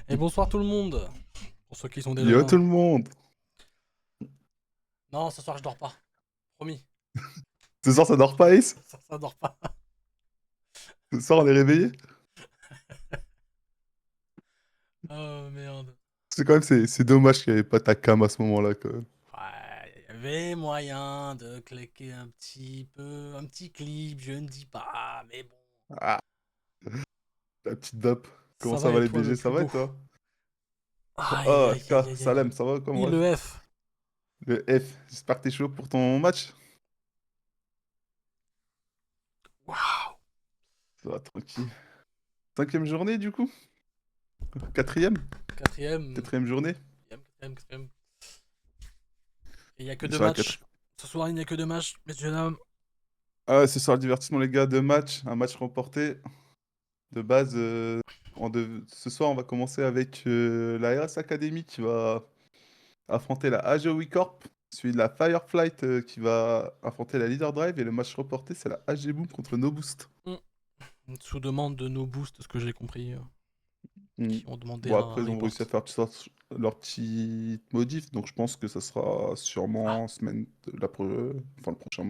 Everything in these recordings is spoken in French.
Et bonsoir tout le monde. Pour ceux qui sont déjà Yo là. tout le monde. Non, ce soir je dors pas. Promis. Ce soir ça dort pas Ace? Ça dort pas. Ce soir on est réveillé? Oh merde. C'est quand même c'est dommage qu'il n'y avait pas ta cam à ce moment-là quand même. Ouais, il y avait moyen de cliquer un petit peu, un petit clip, je ne dis pas, mais bon. Ah, la petite dope. Comment Ça ça va va et les toi le BG? Ça plus va et beau? toi? Aïe Oh, aïe K, aïe aïe aïe. Salem, ça va comment Et ref? le F. Le F, j'espère que t'es chaud pour ton match. Waouh. Ça va tranquille. Cinquième journée du coup? Quatrième? Quatrième. Quatrième journée? Quatrième. Et il n'y a que deux Sur la matchs. quatrième. Ce soir il n'y a que deux matchs, messieurs dames. Ah ouais, ce soir le divertissement les gars, deux matchs, un match remporté. De base, ce soir on va commencer avec la RS Academy qui va affronter la AGOE Corp, suivi de la Fireflight qui va affronter la Leader Drive et le match reporté c'est la AG Boom contre No Boost. Sous demande de nos boosts, ce que j'ai compris. Qui ont demandé Bon un après ils ont report. réussi à faire leur petit modif donc je pense que ça sera sûrement semaine de enfin le prochain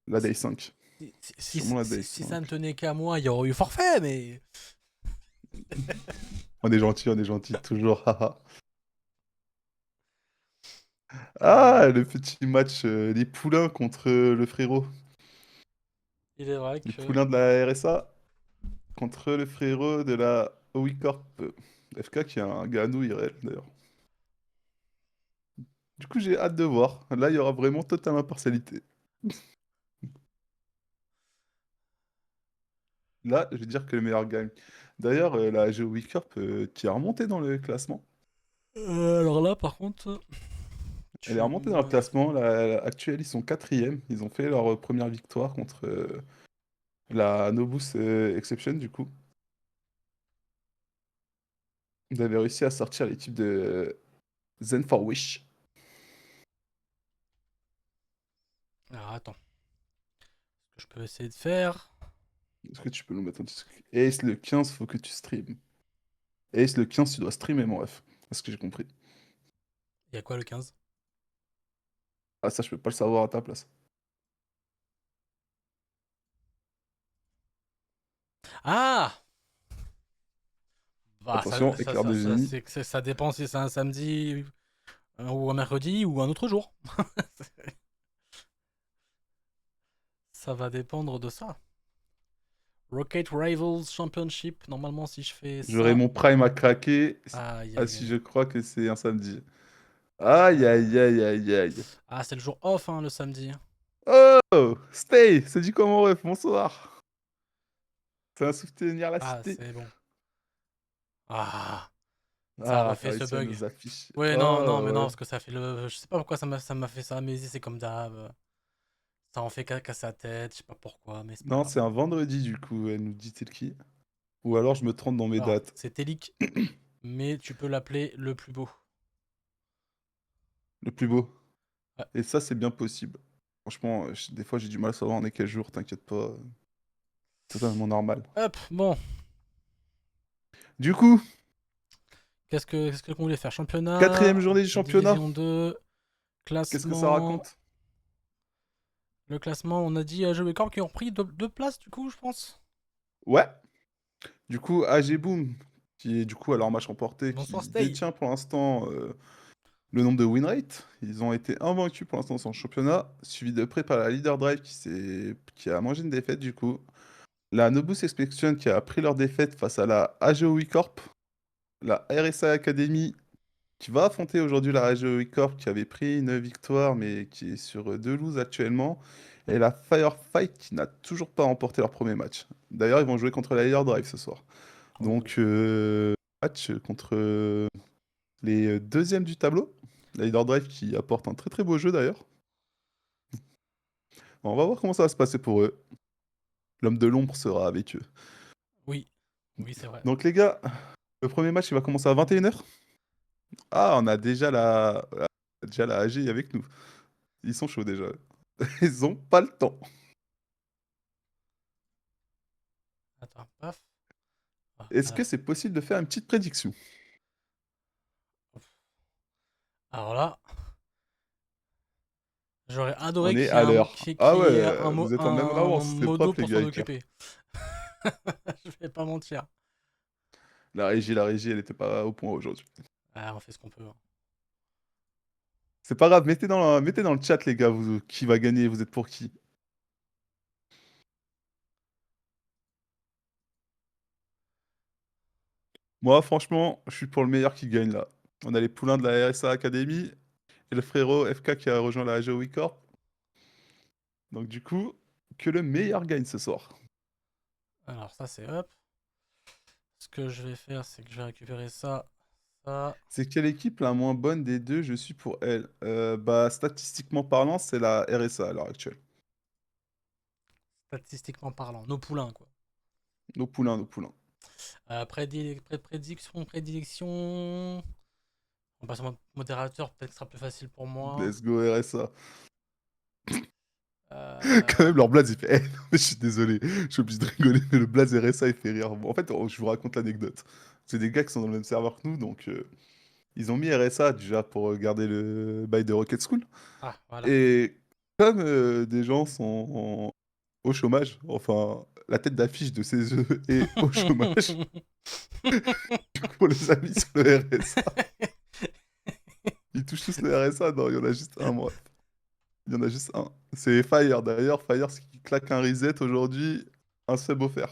la Day 5. Sûrement la Day Si ça ne 5. tenait qu'à moi, il y aurait eu forfait, mais. On est gentil, toujours, haha. Ah, le petit match les poulains contre le frérot. Il est vrai Les que. poulains de la RSA contre le frérot de la OE Corp. FK qui est un gars à nous IRL d'ailleurs. Du coup, j'ai hâte de voir. Là, il y aura vraiment totale impartialité. Là, je vais dire que le meilleur gagne. D'ailleurs, la GeoWe Corp qui est remontée dans le classement. Alors là, par contre. Elle est remontée dans le classement. Actuelle, ils sont quatrième. Ils ont fait leur première victoire contre la Nobus Exception, du coup. Ils avaient réussi à sortir l'équipe de Zen for Wish. Alors attends. Ce que je peux essayer de faire. Est-ce que tu peux nous mettre un petit truc? Ace, le 15, faut que tu stream. Ace, le 15, tu dois streamer, mon ref. C'est ce que j'ai compris. Il y a quoi le 15? Ah, ça, je peux pas le savoir à ta place. Ah. Bah, Attention, éclair de génie. ça dépend si c'est un samedi ou un mercredi ou un autre jour. Ça va dépendre de ça. Rocket Rivals Championship, normalement, si je fais J'aurai ça. mon prime à craquer Aïe, aïe, si je aïe. crois que c'est un samedi. Aïe, aïe, aïe, aïe, aïe. Ah, c'est le jour off, hein, le samedi. Oh! Stay! C'est dit comment, ref? Bonsoir. C'est un soutenir la Ah, cité. c'est bon. Ah, ça a Ah, t'as refait ce réussi à bug. nous afficher. Ouais, non, non, Oh, mais non, ouais. parce que ça fait le. Je sais pas pourquoi ça m'a fait ça, mais c'est comme d'hab. Ça en fait qu'à sa tête, je sais pas pourquoi, mais c'est pas Non, grave. c'est un vendredi, du coup, elle nous dit tel qui. Ou alors je me trompe dans mes Alors, dates. c'est Telik, mais tu peux l'appeler le plus beau. Le plus beau. Ouais. Et ça, c'est bien possible. Franchement, des fois, j'ai du mal à savoir on est quel jour, t'inquiète pas. Totalement normal. Hop, bon. Du coup, Qu'est-ce qu'on voulait faire? quatrième Championnat, journée du championnat. Division 2, Qu'est-ce que ça classement. raconte? Le classement, on a dit Jeux et Corps qui ont pris deux places, du coup, je pense. Ouais. Du coup, AG Boom, qui est du coup à leur match remporté, Bonsoir, qui Stay. détient pour l'instant le nombre de win rate. Ils ont été invaincus pour l'instant dans son championnat, suivi de près par la Leader Drive qui a mangé une défaite du coup. La Nobus Expedition qui a pris leur défaite face à la AGOE Corp. La RSA Academy qui va affronter aujourd'hui la AGOE Corp qui avait pris une victoire mais qui est sur deux loses actuellement. Et la Firefight qui n'a toujours pas remporté leur premier match. D'ailleurs, ils vont jouer contre la Leader Drive ce soir. Oh. Donc, match contre les deuxièmes du tableau. La Leader Drive qui apporte un très très beau jeu d'ailleurs. Bon, on va voir comment ça va se passer pour eux. L'homme de l'ombre sera avec eux. Oui, oui, c'est vrai. Donc les gars, le premier match il va commencer à 21h. Ah, on a déjà la AG avec nous. Ils sont chauds déjà. Ils ont pas le temps. Attends, paf. Ah, Est-ce que c'est possible de faire une petite prédiction? alors là, j'aurais On adoré est qu'il y ait à un, l'heure. qu'il Ah qu'il ouais, y ait vous êtes en même un avance, c'est modo propre les pour gars s'en écart. occuper. Je vais pas mentir. La régie, elle était pas au point aujourd'hui. Ah, on fait ce qu'on peut, hein. C'est pas grave, mettez dans le chat les gars, qui va gagner, vous êtes pour qui? Moi, franchement, je suis pour le meilleur qui gagne là. On a les poulains de la RSA Academy et le frérot FK qui a rejoint la AGOE Corp. Donc du coup, que le meilleur gagne ce soir. Alors ça, c'est hop. Ce que je vais faire, c'est que je vais récupérer ça, ça. C'est quelle équipe la moins bonne des deux? Je suis pour elle. Bah, statistiquement parlant, c'est la RSA à l'heure actuelle. Statistiquement parlant. Nos poulains, quoi. Nos poulains, nos poulains. Prédilection. On passe en modérateur, peut-être que ce sera plus facile pour moi. Let's go RSA. Quand Euh, même, leur blaze, il fait. Non, mais je suis désolé, je suis obligé de rigoler, mais le blaze RSA, il fait rire. Bon, en fait, je vous raconte l'anecdote. C'est des gars qui sont dans le même serveur que nous, donc ils ont mis RSA déjà pour garder le bail de Rocket School. Ah, voilà. Et comme des gens sont au chômage, enfin, la tête d'affiche de ces œufs est au chômage, du coup, on les a mis sur le RSA. Ils touchent tous le RSA? Non, il y en a juste un, moi. Il y en a juste un. C'est Fire, d'ailleurs. Fire, ce qui claque un reset aujourd'hui, un sub offert.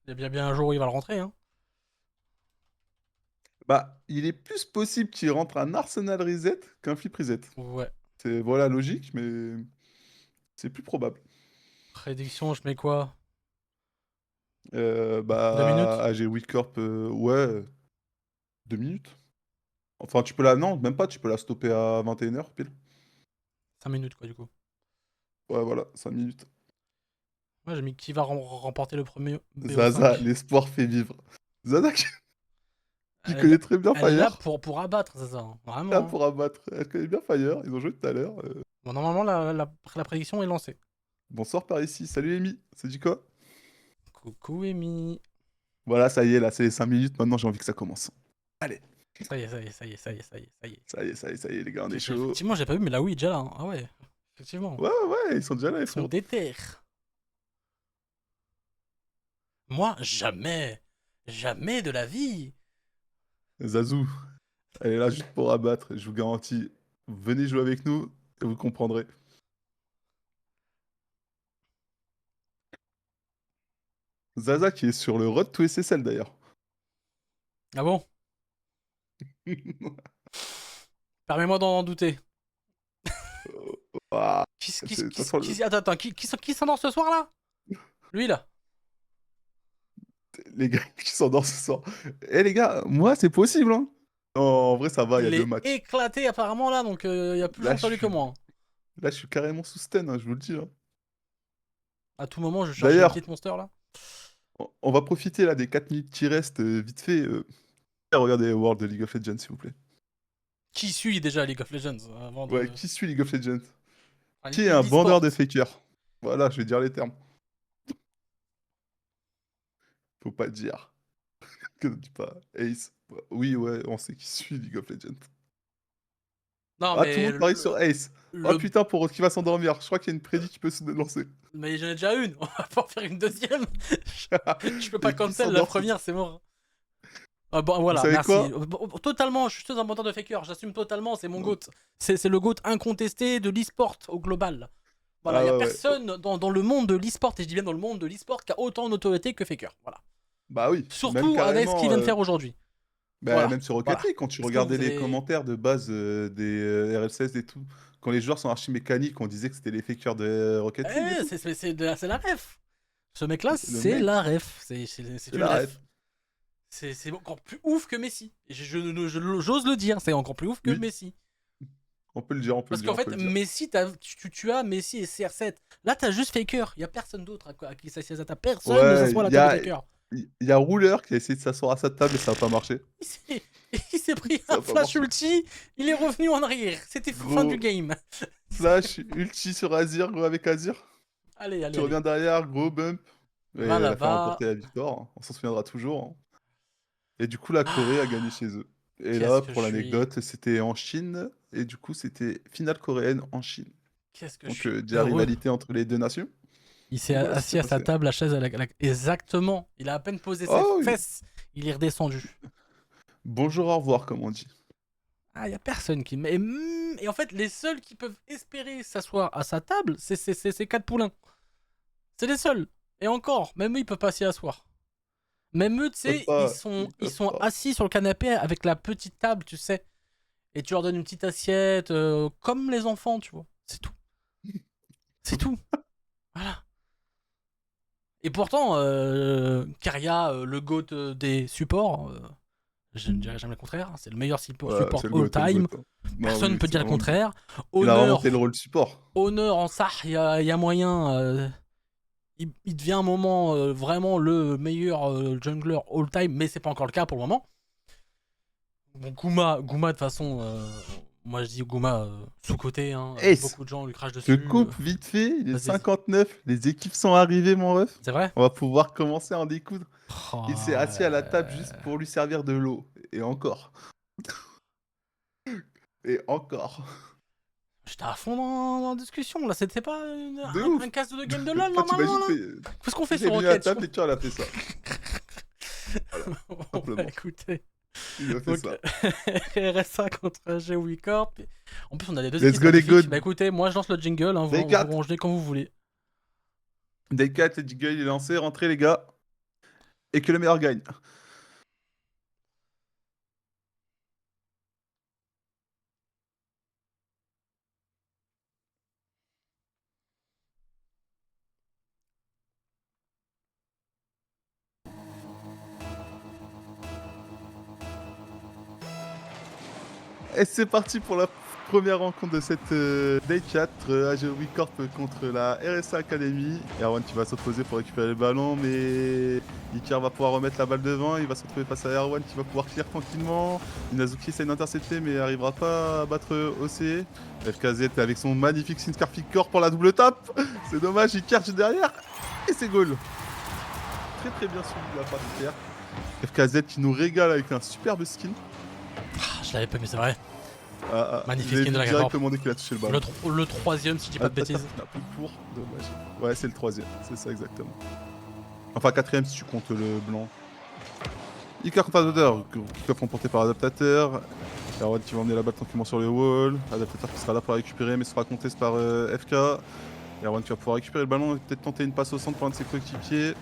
Il y a bien un jour où il va le rentrer, hein. Bah, il est plus possible qu'il rentre un Arsenal reset qu'un flip reset. Ouais. C'est, voilà, logique, mais c'est plus probable. Prédiction, je mets quoi? 2 minutes? Bah, AG Weekorp, ouais, 2 minutes. Enfin, tu peux la... Non, même pas, tu peux la stopper à 21h, pile. 5 minutes, quoi, du coup. Ouais, voilà, 5 minutes. Moi, j'ai mis qui va remporter le premier Zaza, BO5. l'espoir fait vivre. Zaza qui Elle est là, connaît très bien elle est là Fire, pour abattre, c'est ça, hein. là Vraiment, hein. pour abattre. Elle connaît bien Fire, ils ont joué tout à l'heure. Bon, normalement, la prédiction est lancée. Bonsoir par ici, salut Amy, c'est dit quoi? Coucou, Amy. Voilà, ça y est, là, c'est les 5 minutes, maintenant j'ai envie que ça commence. Allez, Ça y est, ça y est, ça y est, ça y est, ça y est, ça y est. ça y est, les gars, on est chaud. Effectivement, j'ai pas vu, mais là, oui, déjà là, hein. Ah ouais, effectivement. Ouais, ouais, ils sont déjà là, les Ils sont frérots. déter. Moi, jamais. Jamais de la vie. Zazou, elle est là juste pour abattre, je vous garantis. Venez jouer avec nous et vous comprendrez. Zaza qui est sur le road to SSL d'ailleurs. Ah bon? Permets-moi d'en douter. Ah, Qui, de toute qui, façon, attends, qui s'endort ce soir là? Lui là. les gars qui s'endorment ce soir. Eh les gars, moi c'est possible, hein. Non, en vrai ça va, il y a Il 2 est matchs. éclaté apparemment là, donc il y a plus de Là gens je sur lui que suis moi, hein. là je suis carrément sous stun, hein, je vous le dis, hein. À tout moment, je cherche une D'ailleurs, petite monster là. on va profiter là des 4 minutes qui restent, vite fait, regardez World de League of Legends s'il vous plaît. Qui suit déjà League of Legends avant Ouais, de. qui suit League of Legends? Enfin, Qui est un l'e-sport. vendeur de fakers? Voilà, je vais dire les termes. Faut pas dire. Que ne dis pas Ace. Oui, ouais, on sait qui suit League of Legends. Non, Ah, tout le mais monde parie sur Ace. Oh le, putain, pour qui va s'endormir. Je crois qu'il y a une prédit qui peut se lancer. mais j'en ai déjà une. On va pas en faire une deuxième. Je peux pas Et qui cancel la s'endort ce première, soir. c'est mort. Ah bon, Vous voilà, savez merci. quoi? Totalement, je suis un menteur de faker. J'assume totalement, c'est mon GOAT. C'est le GOAT incontesté de l'e-sport au global. Voilà, Ah il y a ouais, ouais. Oh, personne dans le monde de l'e-sport, et je dis bien dans le monde de l'e-sport, qui a autant d'autorité que faker. Voilà. bah oui, même Surtout avec ce qu'il carrément. vient de faire aujourd'hui. Bah, Voilà. même sur Rocket Voilà. League, quand tu Est-ce que regardais vous les avez. commentaires de base des RL16 et tout, quand les joueurs sont archi mécaniques, on disait que c'était les fakers de Rocket League et Eh, tout. c'est la ref. Ce mec-là, Le c'est mec, la ref. C'est c'est une la ref. ref. C'est encore plus ouf que Messi. J'ose le dire, c'est encore plus ouf que Oui, Messi. on peut le dire, on peut le Parce dire, qu'en on peut fait, le dire. Messi, tu as Messi et CR7. Là, t'as juste Faker. Il y a personne d'autre à qui s'assied à ta. Personne ne Ouais, s'assoit à la table de Faker. il y a Ruler qui a essayé de s'asseoir à sa table et ça a pas marché. Il s'est il s'est pris Ça un a pas flash marché. ulti. Il est revenu en arrière. C'était fin du Gros game. flash, ulti sur Azir, gros avec Azir. Allez, allez, Tu allez. reviens derrière, gros bump. Et Va elle a fait là-bas. remporter la victoire, hein. On s'en souviendra toujours, hein. Et du coup, la Corée a gagné Ah, chez eux. Et qu'est-ce là, que je pour suis. l'anecdote, c'était en Chine. Et du coup, c'était finale coréenne en Chine. Qu'est-ce que je Donc, suis déjà heureux. rivalité entre les deux nations. Il s'est Donc voilà ce qui s'est assis à sa passé. table, la chaise. Exactement. Il a à peine posé ses Oh oui. fesses. Il est redescendu. Bonjour, au revoir, comme on dit. Ah, y a personne qui. Et en fait, les seuls qui peuvent espérer s'asseoir à sa table, c'est ces quatre poulains. C'est les seuls. Et encore, même eux, ils peuvent pas s'y asseoir. Même eux, tu Ils peuvent sais, pas. Ils ils peuvent sont pas. assis sur le canapé avec la petite table, tu sais. Et tu leur donnes une petite assiette, comme les enfants, tu vois. C'est tout. C'est tout. Voilà. Et pourtant, Karia, le GOAT des supports, je ne dirais jamais le contraire, hein, c'est le meilleur Ouais, support c'est le all goat, c'est le time. goat, hein. Non, Personne ne oui, peut c'est dire le vraiment le goat. contraire. Il a remonté le Honneur, rôle support. honneur en ça, il y a moyen. Il devient un moment vraiment le meilleur jungler all time, mais c'est pas encore le cas pour le moment. Bon, Guma de toute façon, moi je dis Guma sous-côté, hein, Ace, beaucoup de gens lui crachent je dessus. coupe vite fait. Il est Vas-y, vas-y. 59. Les équipes sont arrivées, mon ref. C'est vrai? On va pouvoir commencer à en découdre. Il s'est Oh, assis à la table juste pour lui servir de l'eau. Et encore. Et encore. j'étais à fond dans la discussion, là, c'était pas De un ouf. casse de game de LoL Enfin, normalement t'imagines, là? Qu'est-ce qu'on fait il est sur venu à la Rocket? table et tiens, elle a fait ça. Voilà, On va simplement. écouter. Il a fait Donc, ça. RSA contre GW Corp. En plus, on a les deux Let's équipes go les magnifiques. gods. Bah écoutez, moi je lance le jingle, hein, Day vous 4. rangez quand vous voulez. Day 4, le jingle il est lancé. Rentrez les gars. Et que le meilleur gagne. Et c'est parti pour la première rencontre de cette Day 4. AGOV Corp contre la RSA Academy. Erwan qui va s'opposer pour récupérer le ballon, mais Icar va pouvoir remettre la balle devant. Il va se retrouver face à Erwan qui va pouvoir clear tranquillement. Inazuki essaie d'intercepter, mais n'arrivera pas à battre OC. FKZ avec son magnifique Sinscar Corp pour la double tape. C'est dommage, Icar juste derrière. Et c'est goal. Très très bien suivi de la part d'Icar. FKZ qui nous régale avec un superbe skin. Ah, je l'avais pas mis, c'est vrai. Magnifique J'ai skin de la Corp. directement dès qu'il a touché le ballon. Le troisième, si je dis pas de bêtises. Un peu court, dommage. Ouais, c'est le troisième, c'est ça exactement. Enfin, quatrième si tu comptes le blanc. Icar contre Adaptateur, kick-off remporté par Adaptateur. Erwan qui va emmener la balle tranquillement sur le wall. Adaptateur qui sera là pour la récupérer, mais sera contesté par FK. Erwan qui va pouvoir récupérer le ballon et peut-être tenter une passe au centre pour un de ses coéquipiers.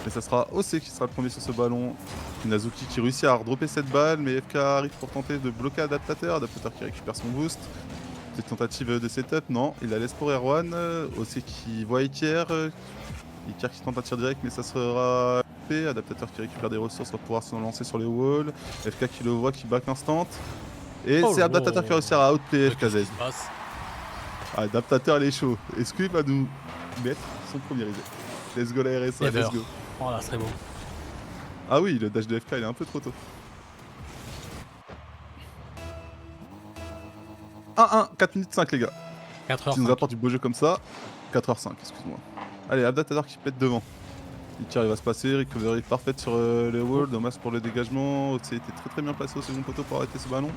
Mais ça sera OC qui sera le premier sur ce ballon. Inazuki qui réussit à redropper cette balle, mais FK arrive pour tenter de bloquer Adaptateur. Adaptateur qui récupère son boost. tenter une tentative de setup. Non, il la laisse pour Erwan. OC qui voit Iker. Iker qui tente un tir direct, mais ça sera coupé. Adaptateur qui récupère des ressources va pouvoir se lancer sur les walls. FK qui le voit, qui back instant. Et Oh c'est là Adaptateur là. qui réussit à outplay Qu'est-ce FKZ. qui se passe? Adaptateur, il est chaud. Est-ce qu'il va nous mettre son premier reset? Let's go la RSA, Never. let's go. Oh là, c'est beau. Ah oui, le dash de FK il est un peu trop tôt. 1-1, 4 minutes 5 les gars. 4h. Qui nous apporte du beau jeu comme ça. 4h05, excuse-moi. Allez, Adaptateur qui pète devant. Iker il va se passer, recovery parfaite sur le wall, dommage pour le dégagement. OC était très bien placé au second poteau pour arrêter ce ballon.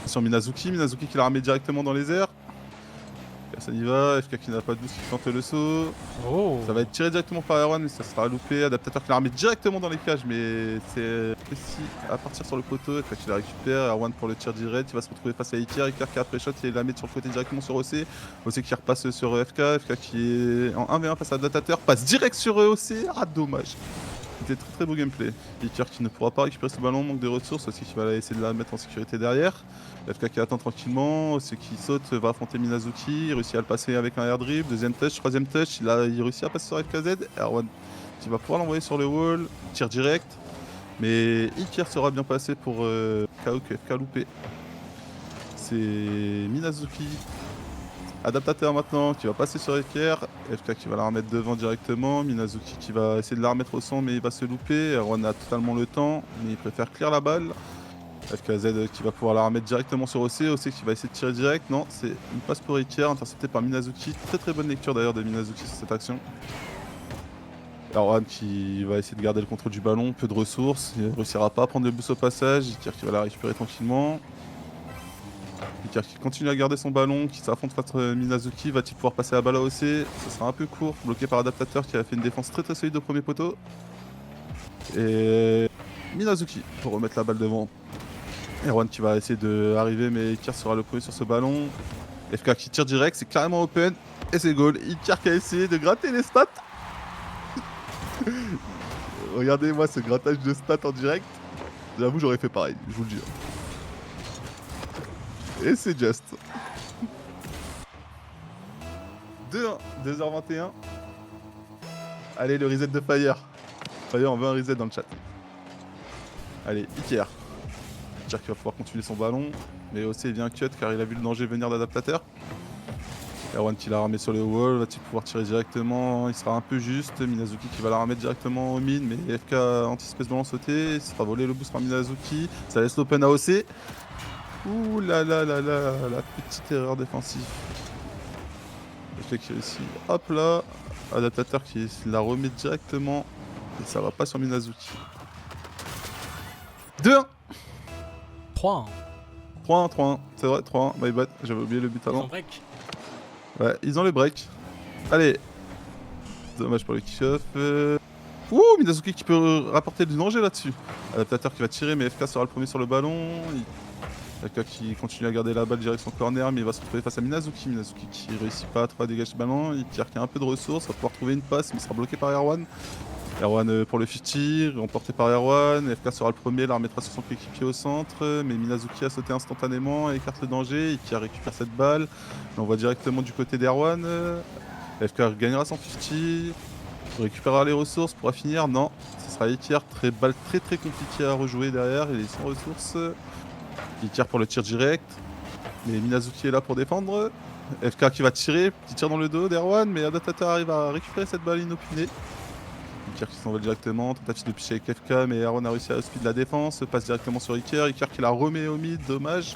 Sur Minazuki, Minazuki qui l'a remis directement dans les airs. Personne y va, FK qui n'a pas de boost qui tente le saut. Oh. Ça va être tiré directement par Erwan, mais ça sera loupé. Adaptateur qui la remet directement dans les cages, mais c'est précis à partir sur le poteau. FK qui la récupère, Erwan pour le tir direct, il va se retrouver face à Iker. Iker qui a après shot et la met sur le côté directement sur OC. OC qui repasse sur FK, FK qui est en 1v1 face à Adaptateur, passe direct sur OC. Ah dommage. C'était très beau gameplay. Iker qui ne pourra pas récupérer ce ballon, manque de ressources, aussi qui va essayer de la mettre en sécurité derrière. FK qui attend tranquillement, ce qui saute va affronter Minazuki, il réussit à le passer avec un air dribble, deuxième touch, troisième touch, il réussit à passer sur FKZ. Erwan qui va pouvoir l'envoyer sur le wall, tir direct, mais Iker sera bien passé pour KO que FK loupé. C'est Minazuki. Adaptateur maintenant qui va passer sur Iker, FK qui va la remettre devant directement, Minazuki qui va essayer de la remettre au centre mais il va se louper, Erwan a totalement le temps mais il préfère clear la balle. FKZ qui va pouvoir la remettre directement sur OC, OC qui va essayer de tirer direct, non c'est une passe pour Iker interceptée par Minazuki, très bonne lecture d'ailleurs de Minazuki sur cette action. Erwan qui va essayer de garder le contrôle du ballon, peu de ressources, il ne réussira pas à prendre le boost au passage, Iker qui va la récupérer tranquillement. Iker qui continue à garder son ballon, qui s'affronte contre Minazuki, va-t-il pouvoir passer la balle à OC? Ça sera un peu court, bloqué par Adaptateur qui a fait une défense très solide au premier poteau. Et Minazuki pour remettre la balle devant. Erwan qui va essayer d'arriver mais Iker sera le premier sur ce ballon. FK qui tire direct, c'est carrément open et c'est goal. Iker qui a essayé de gratter les stats. Regardez-moi ce grattage de stats en direct. J'avoue j'aurais fait pareil, je vous le jure. Et c'est just. 2-1, 2h21. Allez le reset de Fire. Fire on veut un reset dans le chat. Allez, Iker. Iker qui va pouvoir continuer son ballon. Mais OC vient cut car il a vu le danger venir d'Adaptateur. Erwan qui la remet sur le wall, va-t-il pouvoir tirer directement? Il sera un peu juste. Minazuki qui va la remettre directement au mid, mais FK anticipe ce ballon sauté. Il sera volé le boost par Minazuki. Ça laisse l'open à OC. Ouh là là là là, la petite erreur défensive. FK qui réussit. Hop là. Adaptateur qui la remet directement. Et ça va pas sur Minazuki. 2-1. 3. 3-1, 3-1. C'est vrai, 3-1. My bad. J'avais oublié le but Ils avant. ont break. Ouais, ils ont le break. Allez. Dommage pour le kick-off. Ouh, Minazuki qui peut rapporter du danger là-dessus. Adaptateur qui va tirer, mais FK sera le premier sur le ballon. FK qui continue à garder la balle direct son corner, mais il va se retrouver face à Minazuki. Minazuki qui réussit pas à trop à dégager ce ballon. Il tire qui a un peu de ressources, va pouvoir trouver une passe, mais il sera bloqué par Erwan. Erwan pour le 50, remporté par Erwan. FK sera le premier, la remettra sur son coéquipier au centre. Mais Minazuki a sauté instantanément, écarte le danger. Iker récupère cette balle. On va directement du côté d'Erwan. FK gagnera son 50. Récupérera les ressources, pourra finir. Non, ce sera Iker. Balle très compliquée à rejouer derrière. Il est sans ressources. Iker pour le tir direct. Mais Minazuki est là pour défendre. FK qui va tirer, petit tir dans le dos d'Erwan. Mais Adaptateur arrive à récupérer cette balle inopinée. Iker qui s'envole directement, tentative de picher avec FK, mais Erwan a réussi à speed la défense, passe directement sur Iker, Iker qui la remet au mid, dommage.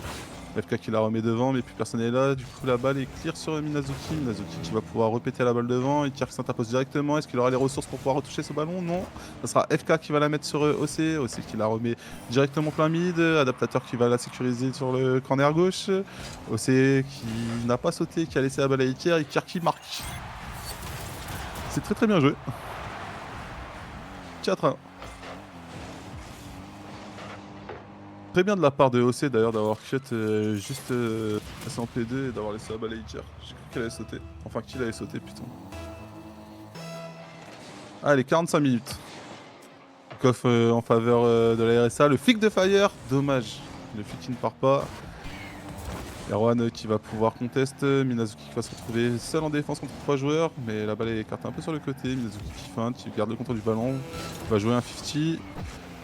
FK qui la remet devant, mais plus personne n'est là, du coup la balle est clear sur Minazuki. Minazuki qui va pouvoir repéter la balle devant, Iker qui s'interpose directement, est-ce qu'il aura les ressources pour pouvoir retoucher ce ballon? Non. Ça sera FK qui va la mettre sur OC, OC qui la remet directement plein mid, Adaptateur qui va la sécuriser sur le corner gauche, OC qui n'a pas sauté, qui a laissé la balle à Iker, Iker qui marque. C'est très bien joué. 4-1. Très bien de la part de OC d'ailleurs d'avoir cut juste passé en P2 et d'avoir laissé la balle à Iker. J'ai cru qu'elle allait sauter. Enfin qu'il allait sauter putain. Allez, 45 minutes. Coff en faveur de la RSA. Le flic de Fire, dommage. Le flic qui ne part pas. Erwan qui va pouvoir contest, Minazuki qui va se retrouver seul en défense contre 3 joueurs, mais la balle est écartée un peu sur le côté. Minazuki qui feinte, qui garde le contrôle du ballon, va jouer un 50.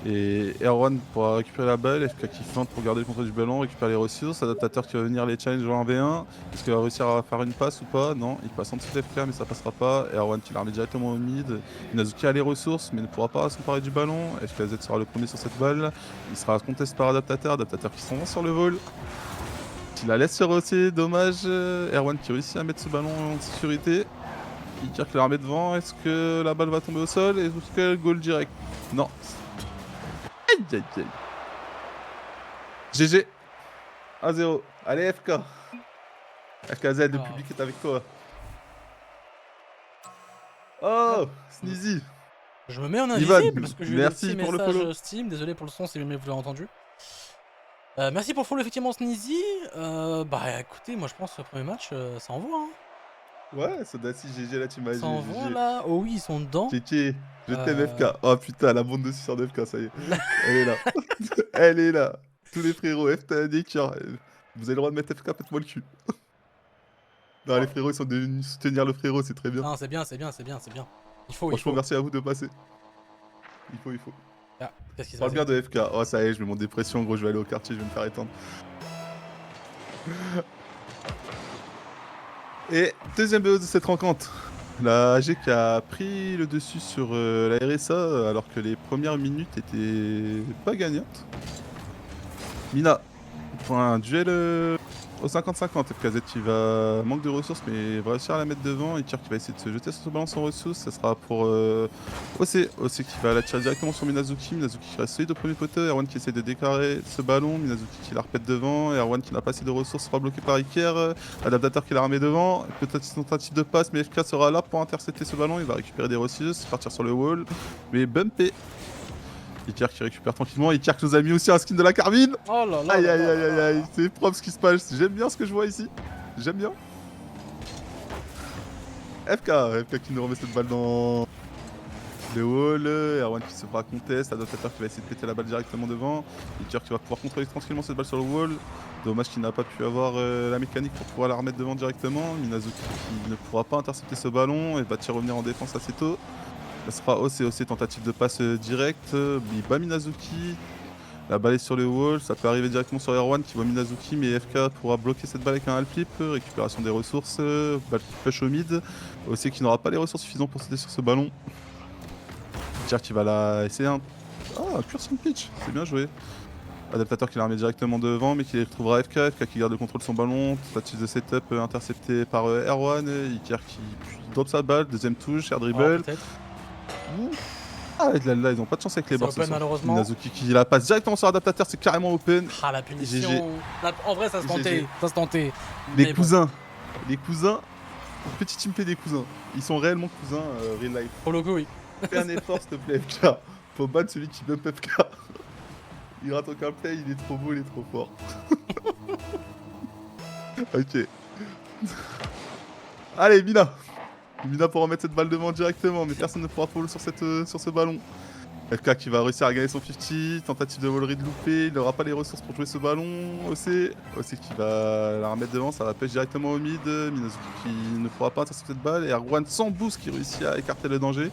Et Erwan pourra récupérer la balle, FK qui feinte pour garder le contrôle du ballon, récupérer les ressources, Adaptateur qui va venir les challenge en 1v1. Est-ce qu'il va réussir à faire une passe ou pas? Non, il passe en dessous de FK mais ça passera pas. Erwan qui la remet directement au mid. Minazuki a les ressources mais ne pourra pas s'emparer du ballon. FKZ sera le premier sur cette balle. Il sera contesté par Adaptateur qui s'en va sur le vol. Il la laisse se rosser, dommage. Erwan qui réussit à mettre ce ballon en sécurité. Il tire que la remet devant. Est-ce que la balle va tomber au sol? Est-ce qu'elle goal direct? Non. Aïe aïe aïe. GG. 1-0. Allez FK. FKZ, le public est avec toi. Oh, Sneezy. Je me mets en Ivan, invisible parce que j'ai eu des merci petits pour le messages follow. Steam. Désolé pour le son si jamais vous l'avez entendu. Merci pour le follow effectivement Sneezy. Bah écoutez, moi je pense que le premier match, ça envoie. Hein. Ouais, Sodassi, GG la team AG. Ça envoie là. Oh oui, ils sont dedans. GG, je t'aime FK. Oh putain, la bande de 600 de FK, ça y est. Elle est là. Elle est là. Tous les frérots, FK, vous avez le droit de mettre FK, faites-moi le cul. Non, les frérots, ils sont venus soutenir le frérot, c'est très bien. Non, c'est bien, c'est bien, c'est bien, c'est bien. Il faut, Franchement, il faut. merci à vous de passer. Il faut. Ah, qu'est-ce qui se Parle passe? bien de FK. Oh, ça y est, je mets mon dépression, gros, je vais aller au quartier, je vais me faire étendre. Et deuxième BO de cette rencontre. La AG qui a pris le dessus sur la RSA alors que les premières minutes étaient pas gagnantes. Mina pour un duel au 50-50. FKZ qui va manque de ressources mais va réussir à la mettre devant. Iker qui va essayer de se jeter sur ce ballon sans ressources. Ça sera pour OC. OC qui va la tirer directement sur Minazuki. Minazuki qui reste solide au premier poteau. Erwan qui essaie de déclarer ce ballon. Minazuki qui la repète devant. Erwan qui n'a pas assez de ressources sera bloqué par Iker. Adaptateur qui la remet devant. Peut-être une tentative de passe mais FK sera là pour intercepter ce ballon. Il va récupérer des ressources, partir sur le wall. Mais bumpé. Iker qui récupère tranquillement. Iker qui nous a mis aussi un skin de la carbine. Oh là là. Aïe là aïe là aïe là aïe là. aïe, c'est propre ce qui se passe. J'aime bien ce que je vois ici. J'aime bien. FK qui nous remet cette balle dans le wall. Erwan qui se fera contest. Adaptateur qui va essayer de péter la balle directement devant. Iker qui va pouvoir contrôler tranquillement cette balle sur le wall. Dommage qu'il n'a pas pu avoir la mécanique pour pouvoir la remettre devant directement. Minazuki qui ne pourra pas intercepter ce ballon et va-t-il revenir en défense assez tôt. Ça sera OC, tentative de passe directe. Il bat Minazuki. La balle est sur le wall, ça peut arriver directement sur Erwan qui voit Minazuki, mais FK pourra bloquer cette balle avec un half flip. Récupération des ressources, balle qui pêche au mid. OC qui n'aura pas les ressources suffisantes pour sauter sur ce ballon. Tier qui va la essayer un. Ah, pure sin pitch, c'est bien joué. Adaptateur qui la remet directement devant, mais qui retrouvera FK qui garde le contrôle de son ballon. Tentative de setup intercepté par Erwan. Iker qui drop sa balle, deuxième touche, air dribble. Ah, là, ils ont pas de chance avec les bords. Open malheureusement. Minazuki qui la passe directement sur Adaptateur, c'est carrément open. Ah, la punition. GG. En vrai, ça se tentait. GG. Ça se tentait. Les Mais bon. cousins. Les cousins. Petit team play des cousins. Ils sont réellement cousins, real life. Pour le coup, oui. Fais un effort, s'il te plaît, FK. Faut battre celui qui bump FK. Il rate aucun play, il est trop beau, il est trop fort. Ok. Allez, Mina. Mina pour remettre cette balle devant directement, mais personne ne pourra follow sur ce ballon. FK qui va réussir à gagner son 50, tentative de wall read loupé, il n'aura pas les ressources pour jouer ce ballon. OC qui va la remettre devant, ça va pêche directement au mid. Minazuki qui ne pourra pas intercepter cette balle, et Erwan sans boost qui réussit à écarter le danger.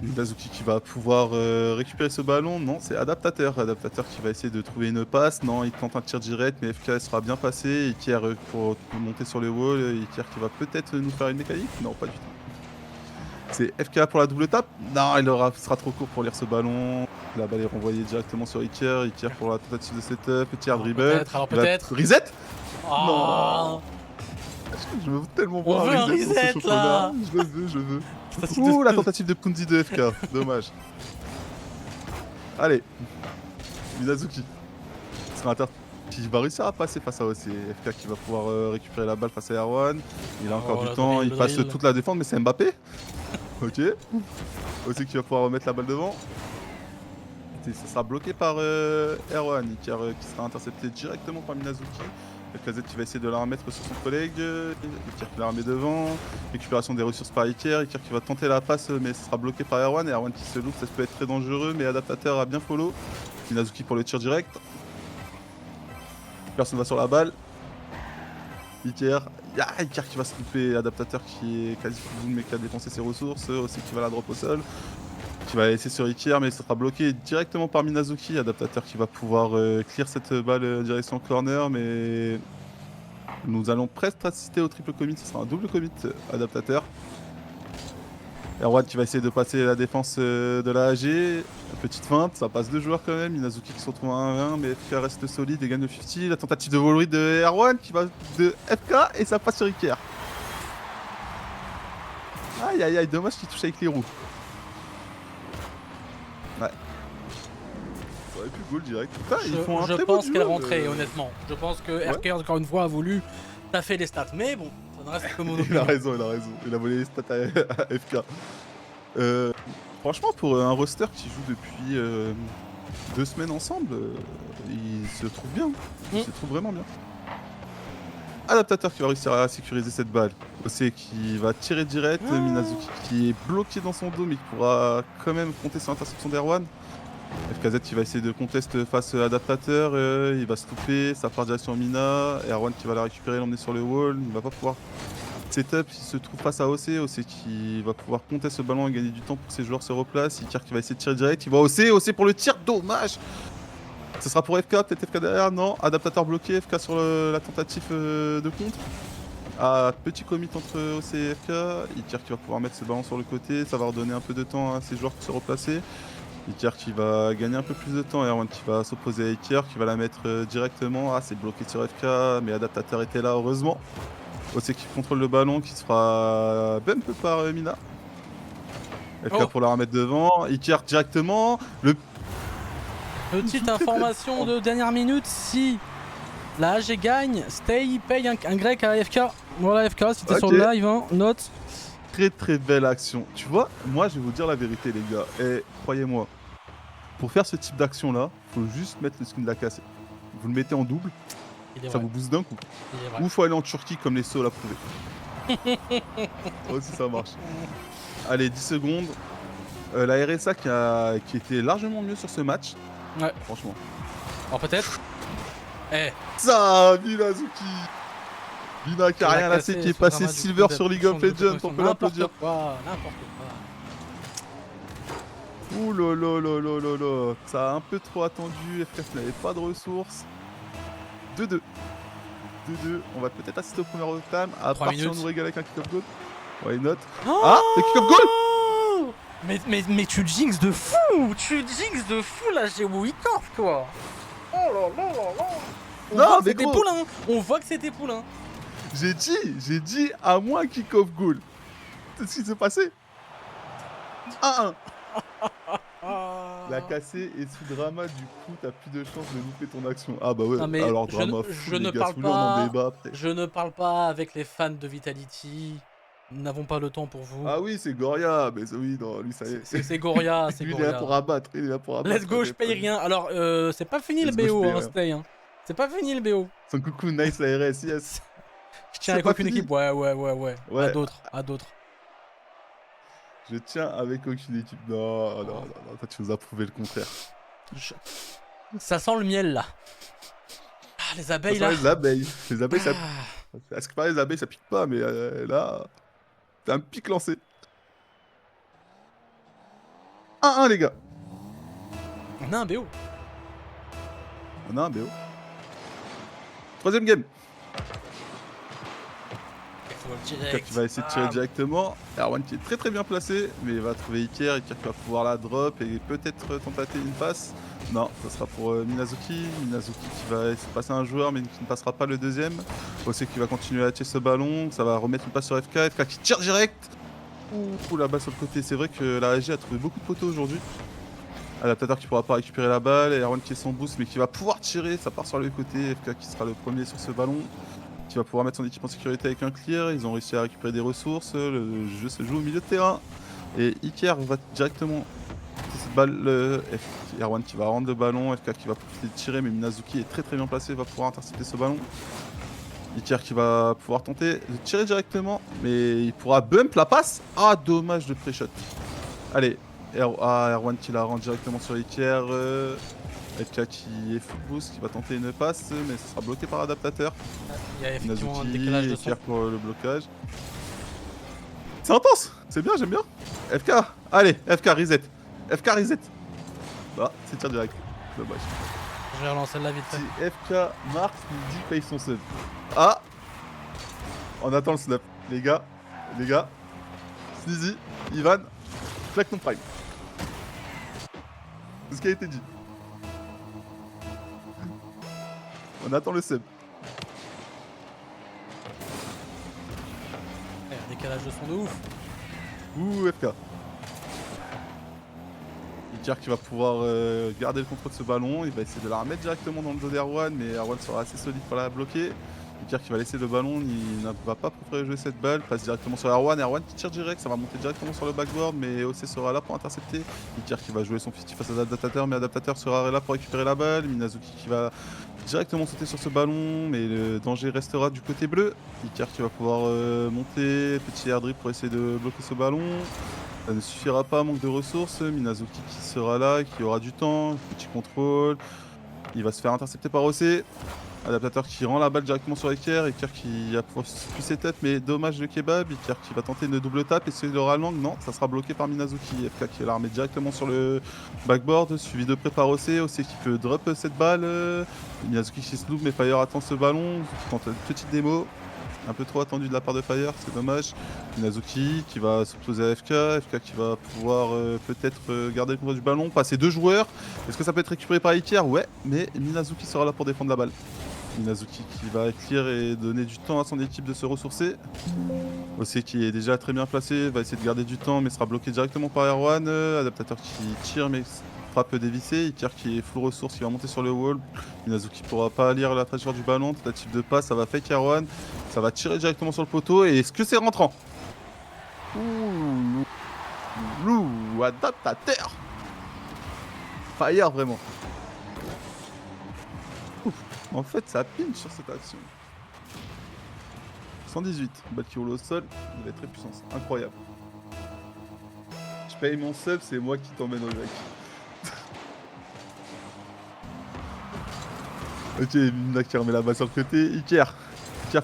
Minazuki qui va pouvoir récupérer ce ballon, non c'est Adaptateur qui va essayer de trouver une passe, non il tente un tir direct mais FK sera bien passé, Iker pour monter sur le wall, Iker qui va peut-être nous faire une mécanique, non pas du tout. C'est FK pour la double tape, non il sera trop court pour lire ce ballon, la balle est renvoyée directement sur Iker, Iker pour la tentative de setup, petit air dribble, Alors peut-être. Reset. Oh. Non. Je veux tellement voir veut un reset sur ce reset, championnat. là. Je veux. Ouh, la tentative de Kunzi de FK, dommage. Allez, Minazuki qui va réussir à passer face à OC. FK qui va pouvoir récupérer la balle face à Erwan. Il a encore du temps, il passe toute la défense, mais c'est Mbappé. Ok. OC qui va pouvoir remettre la balle devant. Et ça sera bloqué par Erwan, qui sera intercepté directement par Minazuki. FKZ qui va essayer de la remettre sur son collègue. Iker qui la remet devant. Récupération des ressources par Iker. Iker qui va tenter la passe, mais ça sera bloqué par Erwan. Et Erwan qui se loupe, ça peut être très dangereux, mais Adaptateur a bien follow. Minazuki pour le tir direct. Personne va sur la balle. Iker. Iker qui va se tromper, adaptateur qui est quasi full mais qui a dépensé ses ressources, aussi qui va la drop au sol. Qui va laisser sur Iker mais ça sera bloqué directement par Minazuki, adaptateur qui va pouvoir clear cette balle direction corner mais nous allons presque assister au triple commit, ce sera un double commit adaptateur. Erwan qui va essayer de passer la défense de la AG. Petite feinte, ça passe 2 joueurs quand même. Minazuki qui se retrouve à 1-1, mais FK reste solide et gagne le 50. La tentative de volery de Erwan qui va de FK et ça passe sur Iker. Aïe aïe aïe, dommage qu'il touche avec les roues. Ouais. Ça aurait pu goal direct. Putain, ils font un Je très beau pense qu'elle duo, rentrait, honnêtement. Je pense que RK, encore une fois, a voulu taffer les stats. Mais bon, ça ne reste que mon Il a raison, il a raison. Il a volé les stats à FK. Franchement, pour un roster qui joue depuis 2 semaines ensemble, il se trouve bien. Il se trouve vraiment bien. Adaptateur qui va réussir à sécuriser cette balle. Ossé qui va tirer direct. Minazuki qui est bloqué dans son dos mais qui pourra quand même compter sur l'interception d'Erwan. FKZ qui va essayer de contest face à adaptateur. Il va se couper, ça part direction Mina. Erwan qui va la récupérer, l'emmener sur le wall. Il va pas pouvoir setup, il se trouve face à OC. OC qui va pouvoir contester ce ballon et gagner du temps pour que ses joueurs se replacent. Iker qui va essayer de tirer direct. Il va OC pour le tir, dommage. Ce sera pour FK, peut-être FK derrière, non. Adaptateur bloqué, FK sur la tentative de contre. Petit commit entre OC et FK. Iker qui va pouvoir mettre ce ballon sur le côté, ça va redonner un peu de temps à ses joueurs pour se replacer. Iker qui va gagner un peu plus de temps, Erwan qui va s'opposer à Iker, qui va la mettre directement. C'est bloqué sur FK, mais adaptateur était là, heureusement. OC qui contrôle le ballon, qui se fera bump par Mina. FK pour la remettre devant. Iker directement. Petite information de dernière minute, si la AG gagne, Stay paye un grec à FK. Voilà FK, c'était sur le live, hein, note. Très belle action. Tu vois, moi je vais vous dire la vérité les gars. Et croyez-moi, pour faire ce type d'action là, faut juste mettre le skin de la cassée. Vous le mettez en double, ça vous booste d'un coup. Ou faut aller en Turquie comme les sauts l'a prouvé. Aussi ça marche. Allez, 10 secondes. La RSA qui était largement mieux sur ce match. Ouais. Franchement. Alors peut-être. Ça, Minazuki. Mina qui a rien lassé, qui est passé silver sur League of Legends, on peut l'applaudir. N'importe quoi. Ouh là, ça a un peu trop attendu, FK n'avait pas de ressources. 2-2. 2-2, on va peut-être assister au premier overtime, à partir nous régaler avec un kick-off goal. Why not? Le kick-off goal. Mais tu jinx de fou! Tu jinx de fou là, j'ai week-off toi! Oh là là! On voit que c'était Poulain! On voit que c'était Poulain! J'ai dit à moi kick-off goal. C'est ce qui s'est passé. 1-1. La cassée et sous drama, du coup t'as plus de chance de louper ton action. Ah bah ouais, non, mais alors drama je ne parle pas avec les fans de Vitality. Nous n'avons pas le temps pour vous. Ah oui, c'est Goria, mais oui, non, lui ça y est. C'est Goria, c'est lui, Goria. Il est là pour abattre, Let's go, je paye rien. Alors, c'est pas fini le BO, hein, Stay. Hein. C'est pas fini le BO. Son coucou, nice la RS, yes. Je tiens avec aucune équipe, ouais. À d'autres. Je tiens avec aucune équipe. Non, toi tu nous as prouvé le contraire. Ça sent le miel là. Ah, les abeilles là. Les abeilles, ça. Est-ce que pareil, les abeilles ça pique pas, mais là. C'est un pic lancé. 1-1 les gars. On a un BO. Troisième game. Direct. Qui va essayer de tirer directement. Erwan qui est très bien placé, mais il va trouver Iker qui va pouvoir la drop et peut-être tenter une passe. Non, ça sera pour Minazuki. Minazuki qui va essayer de passer un joueur mais qui ne passera pas le deuxième. Aussi qui va continuer à tirer ce ballon. Ça va remettre une passe sur FK. FK qui tire direct. Ouh, là-bas sur le côté. C'est vrai que la AG a trouvé beaucoup de poteaux aujourd'hui. Adaptateur qui pourra pas récupérer la balle. Et Erwan qui est sans boost mais qui va pouvoir tirer. Ça part sur le côté. FK qui sera le premier sur ce ballon. Qui va pouvoir mettre son équipe en sécurité avec un clear. Ils ont réussi à récupérer des ressources. Le jeu se joue au milieu de terrain. Et Iker va directement cette balle. Erwan qui va rendre le ballon. FK qui va profiter de tirer. Mais Minazuki est très bien placé. Va pouvoir intercepter ce ballon. Iker qui va pouvoir tenter de tirer directement. Mais il pourra bump la passe. Ah, dommage de pré-shot. Allez. Erwan qui la rend directement sur Iker. FK qui est full boost, qui va tenter une passe, mais ce sera bloqué par l'adaptateur. Il y a effectivement un Nazuki décalage de son. éclaire pour le blocage. C'est intense, c'est bien, j'aime bien. FK, allez, FK reset. FK reset. Bah, c'est tir direct. Dommage. Je vais relancer la vite fait. Si FK marque, il dit paye son sub. Ah, on attend le snap. Les gars, Sneezy, Ivan, claque ton prime. C'est ce qui a été dit. On attend le sub. Il y a un décalage de son de ouf. Ouh, FK. Iker qui va pouvoir garder le contrôle de ce ballon. Il va essayer de la remettre directement dans le dos d'Erwan, mais Erwan sera assez solide pour la bloquer. Iker qui va laisser le ballon, il ne va pas préférer jouer cette balle. Passe directement sur Erwan. Erwan qui tire direct, ça va monter directement sur le backboard, mais OC sera là pour intercepter. Iker qui va jouer son 50 face à l'adaptateur, mais l'adaptateur sera là pour récupérer la balle. Minazuki qui va directement sauter sur ce ballon, mais le danger restera du côté bleu. Iker qui va pouvoir monter, petit air dribble pour essayer de bloquer ce ballon. Ça ne suffira pas, manque de ressources. Minazuki qui sera là, qui aura du temps, petit contrôle. Il va se faire intercepter par OC. Adaptateur qui rend la balle directement sur Iker. Iker qui a plus ses têtes, mais dommage le kebab. Iker qui va tenter une double tape et c'est le rallang. Non, ça sera bloqué par Minazuki. FK qui la remet directement sur le backboard, suivi de près par OC. OC qui peut drop cette balle. Minazuki qui se loupe, mais Fire attend ce ballon. Il tente une petite démo. Un peu trop attendu de la part de Fire, c'est dommage. Minazuki qui va s'opposer à FK. FK qui va pouvoir peut-être garder le contrôle du ballon. Passer deux joueurs. Est-ce que ça peut être récupéré par Iker? Ouais, mais Minazuki sera là pour défendre la balle. Minazuki qui va clear et donner du temps à son équipe de se ressourcer. OC qui est déjà très bien placé, va essayer de garder du temps mais sera bloqué directement par Erwan. Adaptateur qui tire mais frappe dévissée. Iker qui est full ressource, qui va monter sur le wall. Minazuki pourra pas lire la trajectoire du ballon. Tentative de passe, ça va fake Erwan. Ça va tirer directement sur le poteau. Et est-ce que c'est rentrant? Ouh, Lou, adaptateur. Fire vraiment. Ouf. En fait, ça pinch sur cette action. 118, balle qui roule au sol, il va être très puissant, incroyable. Je paye mon sub, c'est moi qui t'emmène au grec. Ok, Mina qui remet la balle sur le côté. Iker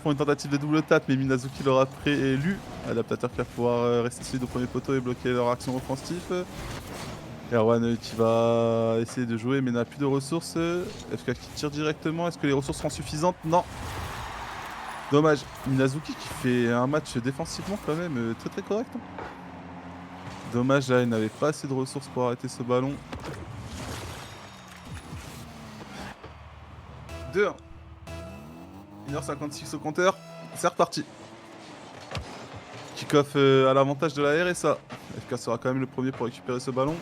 font une tentative de double tape, mais Minazuki l'aura préélu. Adaptateur qui va pouvoir rester solide au premier poteau et bloquer leur action offensive. Erwan qui va essayer de jouer mais n'a plus de ressources. FK qui tire directement. Est-ce que les ressources seront suffisantes? Non. Dommage. Minazuki qui fait un match défensivement quand même très très correct. Hein. Dommage, là il n'avait pas assez de ressources pour arrêter ce ballon. 2-1. 1h56 au compteur. C'est reparti. Kick-off à l'avantage de la RSA. FK sera quand même le premier pour récupérer ce ballon.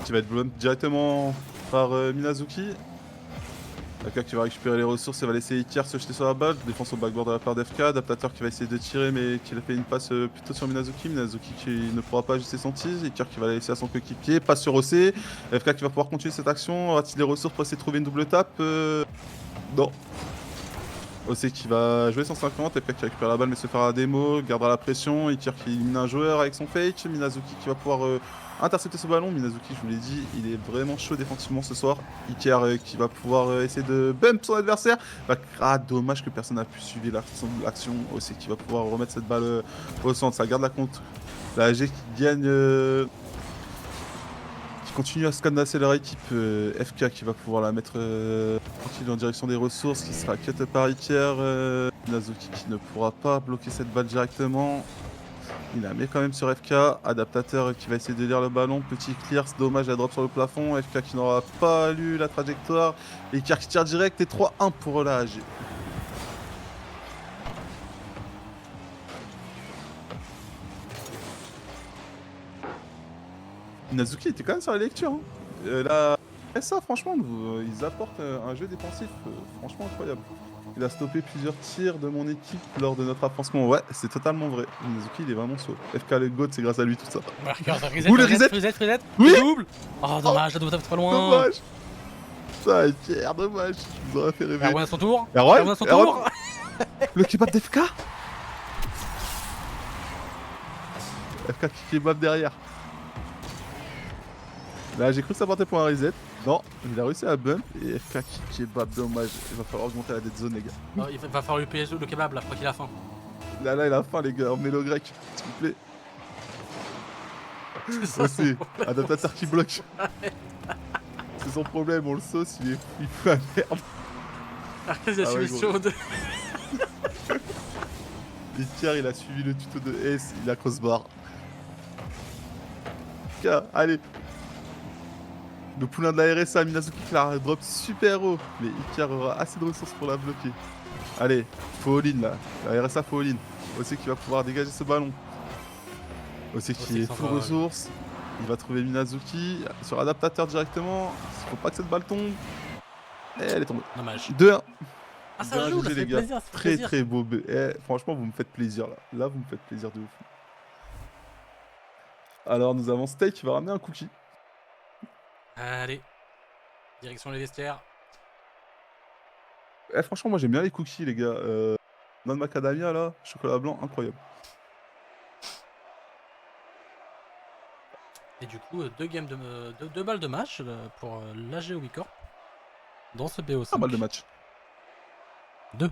Qui va être bloqué directement par Minazuki. FK qui va récupérer les ressources et va laisser Iker se jeter sur la balle. Défense au backboard de la part d'FK. Adaptateur qui va essayer de tirer mais qui a fait une passe plutôt sur Minazuki. Minazuki qui ne pourra pas ajuster son tease. Iker qui va la laisser à son coéquipier. Passe sur OC. FK qui va pouvoir continuer cette action. Aura-t-il les ressources pour essayer de trouver une double tape? Non. OC qui va jouer 150, FK qui récupère la balle mais se fera la démo, gardera la pression, Iker qui élimine un joueur avec son fake, Minazuki qui va pouvoir intercepter ce ballon. Minazuki, je vous l'ai dit, il est vraiment chaud défensivement ce soir. Iker qui va pouvoir essayer de bump son adversaire. Ah, dommage que personne n'a pu suivre l'action. OC qui va pouvoir remettre cette balle au centre, ça garde la contre. La AG qui gagne... continue à se canasser leur équipe. FK qui va pouvoir la mettre tranquille en direction des ressources, qui sera cut par Iker. Minazuki qui ne pourra pas bloquer cette balle directement. Il la met quand même sur FK. Adaptateur qui va essayer de lire le ballon. Petit clear, c'est dommage, elle drop sur le plafond. FK qui n'aura pas lu la trajectoire. Iker qui tire direct et 3-1 pour la AG. Minazuki était quand même sur la lecture. Hein. Là, ça, franchement, ils apportent un jeu défensif franchement incroyable. Il a stoppé plusieurs tirs de mon équipe lors de notre affrontement. Ouais, c'est totalement vrai. Minazuki, il est vraiment saut. FK le GOAT, c'est grâce à lui tout ça. Ouh, le reset. Oui. Double. Oh, dommage, la double tape trop loin. Dommage. Ça, Iker, dommage. Je vous aurais fait rêver. Erwan à son tour. Erwan à son tour. Le kebab d'FK. FK qui kebab derrière. Là, j'ai cru que ça partait pour un reset. Non, il a réussi à bump et FK qui est bas, dommage. Il va falloir augmenter la dead zone, les gars. Il va falloir lui payer le kebab là, après qu'il a faim. Là, il a faim, les gars. Emmenez-le au grec, s'il vous plaît. C'est ça, Aussi, son problème. adaptateur qui bloque. C'est son problème, on le sauce, il fout la merde. Arcade, il a Ah suivi ouais, le gros. show de. Et Thier, il a suivi le tuto de S, il a crossbar. Ok, allez. Le poulain de la RSA, Minazuki qui la drop super haut. Mais Iker aura assez de ressources pour la bloquer. Allez, faut all-in là. La RSA faut all-in. Aussi qui va pouvoir dégager ce ballon. Aussi qui est full ressources. Il va trouver Minazuki sur adaptateur directement. Il faut pas que cette balle tombe. Et elle est tombée. Dommage. 2-1. Ah, ça Bien joue, jugé, là, ça fait les gars. plaisir, ça fait Très plaisir. très beau. Franchement, vous me faites plaisir là. Là, vous me faites plaisir de ouf. Alors, nous avons Steak qui va ramener un cookie. Allez. Direction les vestiaires. Franchement, moi j'aime bien les cookies, les gars. Non de macadamia là, chocolat blanc, incroyable. Et du coup, deux balles de match pour l'AG Wicorp dans ce BO5. Pas mal de match. 2.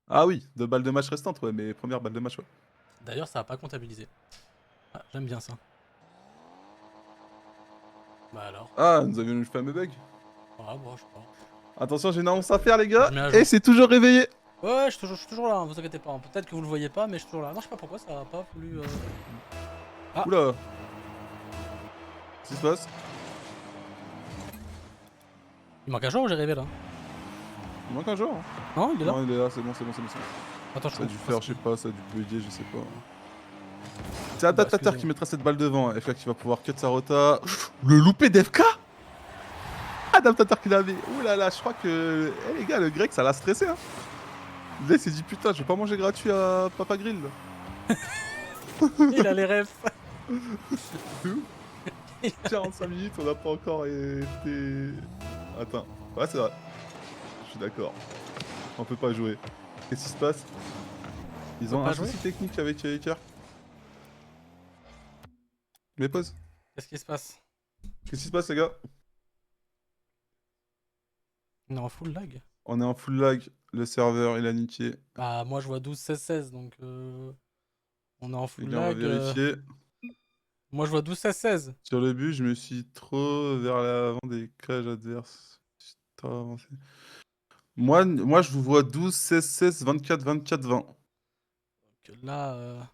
Ah oui, 2 balles de match restantes, ouais, mais première balle de match, ouais. D'ailleurs, ça n'a pas comptabilisé. Ah, j'aime bien ça. Bah alors. Ah, nous avions eu le fameux bug. Ah, bon, je sais pas. Attention, j'ai une annonce à faire, les gars. Je mets à jour. Et c'est toujours réveillé. Ouais, je suis toujours là, hein, vous inquiétez pas. Peut-être que vous le voyez pas, mais je suis toujours là. Non, je sais pas pourquoi ça a pas voulu. Ah. Oula. Qu'est-ce qui se passe? Il manque un jour ou j'ai rêvé là? Il manque un joueur. Hein. Non, il est là. Non, il est là, c'est bon, c'est bon, c'est bon. Attends, je Ça a dû comprends faire, pas je sais pas, ça a dû bugger, je sais pas. C'est Bah, Adaptateur excusez-moi. qui mettra cette balle devant. FK qui va pouvoir cut sa rota. Le loupé d'FK. Adaptateur qu'il avait. Ouh là là, je crois que. Eh les gars, le grec, ça l'a stressé. Hein. Là, il s'est dit putain, je vais pas manger gratuit à Papa Grill. Là. Il a les refs. 45 minutes, on n'a pas encore été. Attends. Ouais, c'est vrai. Je suis d'accord. On peut pas jouer. Qu'est-ce qui se passe? Ils ont un souci technique avec Iker. Mais pause. Qu'est-ce qui se passe? Qu'est-ce qui se passe, les gars? On est en full lag. On est en full lag. Le serveur, il a niqué. Bah, moi je vois 12-16-16 donc. On est en full Les gars, on va lag. vérifier. Moi je vois 12-16-16. Sur le but, je me suis trop vers l'avant des cages adverses. Putain, avancé. Moi, je vous vois 12, 16, 16, 24, 24, 20. Donc là.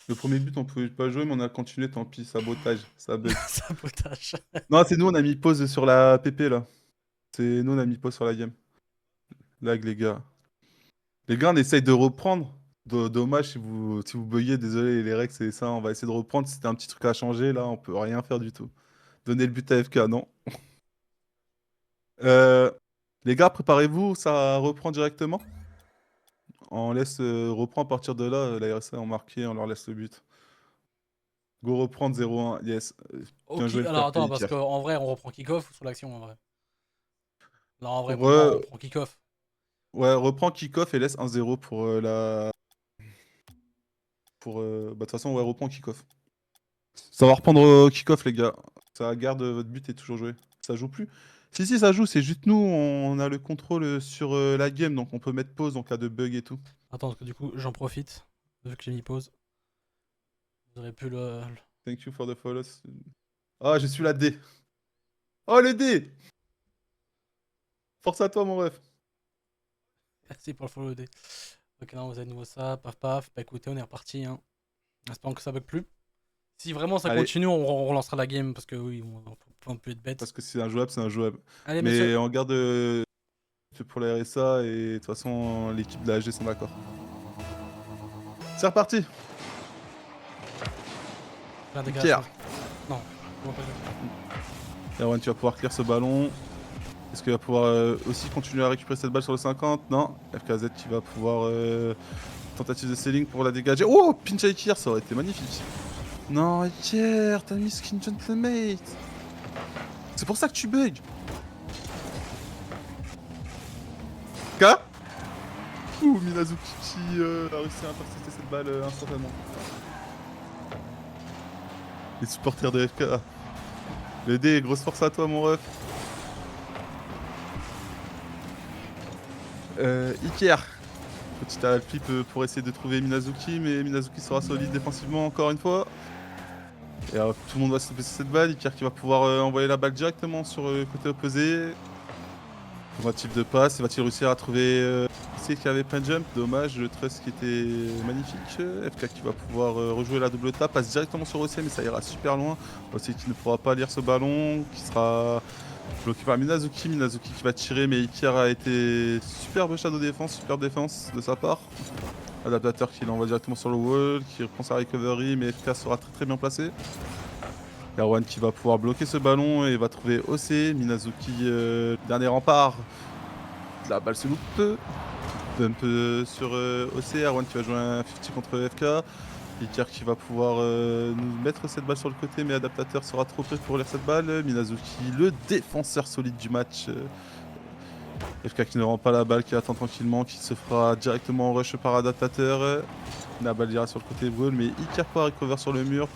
Le premier but, on pouvait pas jouer, mais on a continué, tant pis, sabotage, ça bug. Sabotage. Non, c'est nous, on a mis pause sur la PP, là. C'est nous, on a mis pause sur la game. Lag, les gars. Les gars, on essaye de reprendre. Dommage si vous buguez, désolé, les règles, c'est ça, on va essayer de reprendre. Si c'était un petit truc à changer, là, on peut rien faire du tout. Donner le but à FK, non. Les gars, préparez-vous, ça reprend directement. On laisse reprend à partir de là, la RSA ont marqué, on leur laisse le but. Go reprendre 0-1, yes. Ok, joué, alors attends, Iker. parce qu'en vrai, on reprend kick-off ou sur l'action en vrai? Là, en vrai, Ouais. on reprend kick-off. Ouais, reprends kick-off et laisse 1-0 pour la. Pour. Bah, de toute façon, ouais, reprends kick-off. Ça va reprendre kick-off, les gars. Ça garde votre but et toujours joué. Ça joue plus. Si, si, ça joue, c'est juste nous, on a le contrôle sur la game, donc on peut mettre pause en cas de bug et tout. Attends, parce que du coup, j'en profite, vu que j'ai mis pause. Vous aurez pu le. Thank you for the follow. Ah, je suis la D. Oh, le D! Force à toi, mon ref. Merci pour le follow D. Ok, non, vous avez de nouveau ça, paf paf. Bah écoutez, on est reparti. Hein. Espérons que ça bug plus. Si vraiment ça Allez. continue, on relancera la game parce que oui, on peut être bête. Parce que c'est injouable, c'est injouable. Allez, Mais messieurs. on garde pour la RSA et de toute façon, l'équipe de la AG sont d'accord. C'est reparti! Plein de Pierre. Non, comment pas jouer. Erwan, tu vas pouvoir clear ce ballon. Est-ce qu'il va pouvoir aussi continuer à récupérer cette balle sur le 50? Non. FKZ qui va pouvoir tentative de selling pour la dégager. Oh, pinch Iker, ça aurait été magnifique. Non, Iker, t'as mis skin gentlemate. C'est pour ça que tu bugs. K. Ouh, Minazuki qui a réussi à intercepter cette balle instantanément. Les supporters de FK. Le D, grosse force à toi, mon ref. Iker. Petit flip pour essayer de trouver Minazuki, mais Minazuki sera solide défensivement encore une fois. Et tout le monde va se taper sur cette balle. Iker qui va pouvoir envoyer la balle directement sur le côté opposé. Tentative de passe, va-t-il réussir à trouver c'est qui avait plein jump? Dommage, le trust qui était magnifique. FK qui va pouvoir rejouer la double tape, passe directement sur OC, mais ça ira super loin. OC qui ne pourra pas lire ce ballon, qui sera bloqué par Minazuki. Minazuki qui va tirer, mais Iker a été superbe shadow défense, superbe défense de sa part. Adaptateur qui l'envoie directement sur le wall, qui reprend sa recovery, mais FK sera très bien placé. Erwan qui va pouvoir bloquer ce ballon et va trouver OC. Minazuki, dernier rempart. La balle se loupe. Bump sur OC. Erwan qui va jouer un 50 contre FK. Iker qui va pouvoir nous mettre cette balle sur le côté, mais Adaptateur sera trop près pour lire cette balle. Minazuki, le défenseur solide du match. FK qui ne rend pas la balle, qui attend tranquillement, qui se fera directement rush par Adaptateur. La balle ira sur le côté brûle, mais Iker pas recover sur le mur.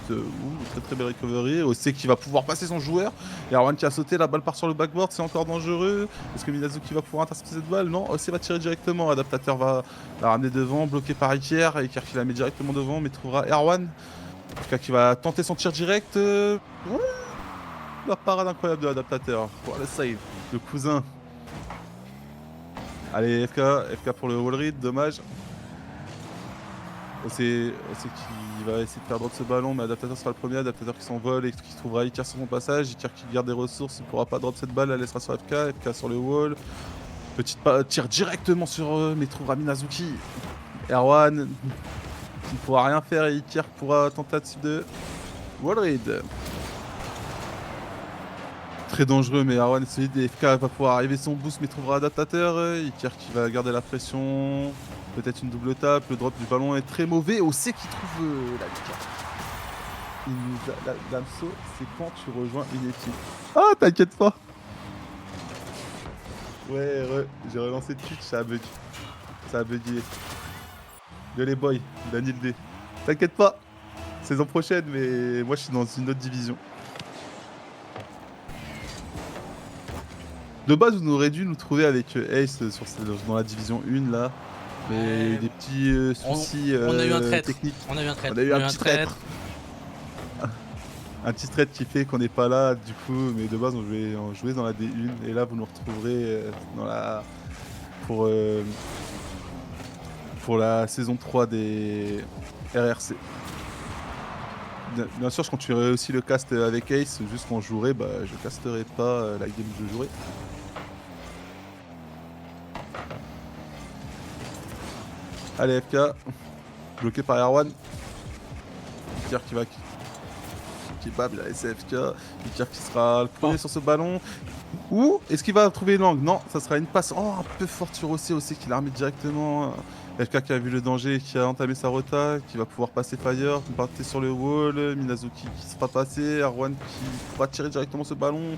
Très belle recovery. OC qui va pouvoir passer son joueur. Et Erwan qui a sauté, la balle part sur le backboard, c'est encore dangereux. Est-ce que Minazuki va pouvoir intercepter cette balle? Non, OC va tirer directement. Adaptateur va la ramener devant, bloqué par Iker. Iker qui la met directement devant, mais trouvera Erwan. FK qui va tenter son tir direct. La parade incroyable de l'Adaptateur. Pour le save, le cousin. Allez, FK pour le wall read, dommage. C'est qui va essayer de faire drop ce ballon, mais Adaptateur sera le premier. Adaptateur qui s'envole et qui trouvera Iker sur son passage. Iker qui garde des ressources, il ne pourra pas drop cette balle, elle laissera sur FK. FK sur le wall. Petite tire directement sur eux, mais trouvera Minazuki. Erwan qui ne pourra rien faire et Iker pourra tentative de wall read. Très dangereux, mais Erwan est solide et FK va pouvoir arriver son boost, mais trouvera Adaptateur. Iker qui va garder la pression. Peut-être une double tape, le drop du ballon est très mauvais. OC qui trouve la Iker. Damso, c'est quand tu rejoins une équipe. Ah, t'inquiète pas. Ouais, j'ai relancé Twitch, ça a bugué. Ça a bugué. Yo les boys, Daniel D. T'inquiète pas, saison prochaine, mais moi je suis dans une autre division. De base, on aurait dû nous trouver avec Ace dans la division 1 là. Mais des petits soucis on a eu un traître. techniques. On a eu un traître. On a eu un petit traître. Un petit traître qui fait qu'on n'est pas là du coup, mais de base on jouait dans la D1 et là vous nous retrouverez dans la pour la saison 3 des RRC. Bien sûr, je continuerai aussi le cast avec Ace, juste quand je jouerai, bah je casterai pas la game que je jouerai. Allez FK, bloqué par Erwan. Iker qui va bab, il a SFK. Iker qui sera le premier sur ce ballon. Ou est-ce qu'il va trouver une langue? Non, ça sera une passe un peu forte sur OC. OC qui l'a remis directement. FK qui a vu le danger, qui a entamé sa rota, qui va pouvoir passer fire, partir sur le wall. Minazuki qui sera passé. Erwan qui pourra tirer directement ce ballon.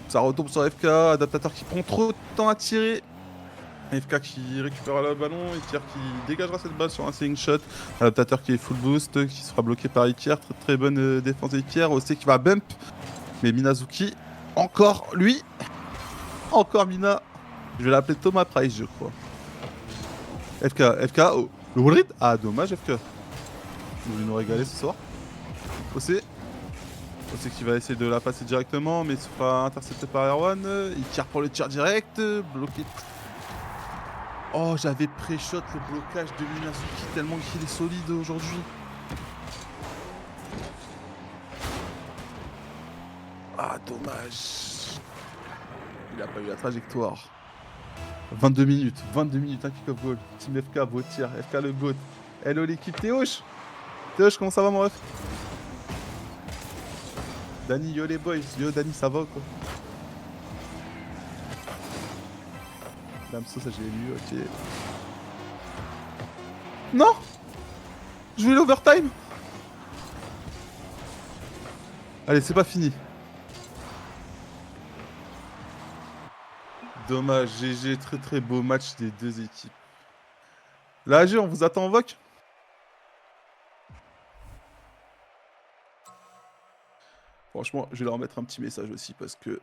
Ça retombe sur FK. Adaptateur qui prend trop de temps à tirer. FK qui récupère le ballon, Iker qui dégagera cette balle sur un swing shot. Adaptateur qui est full boost, qui sera bloqué par Iker. Très bonne défense d'Iker. OC qui va bump. Mais Minazuki, encore lui. Encore Mina. Je vais l'appeler Thomas Price, je crois. FK, oh, le wall read. Ah, dommage, FK. Vous voulez nous régaler ce soir. OC qui va essayer de la passer directement, mais il se fera intercepter par Erwan. Iker pour le tir direct, bloqué. Oh, j'avais pré-shot le blocage de Minazuki tellement qu'il est solide aujourd'hui. Ah, dommage. Il a pas eu la trajectoire. 22 minutes, un kick-off goal. Team FK, beau tir. FK le GOAT. Hello l'équipe, Théoche. Théoche, comment ça va mon ref? Dani, yo les boys. Yo Dani, ça va ou quoi? Damso, ça j'ai lu, ok. Non! Je voulais l'overtime! Allez, c'est pas fini. Dommage, GG, très beau match des deux équipes. La AG, on vous attend en voc. Franchement, je vais leur mettre un petit message aussi parce que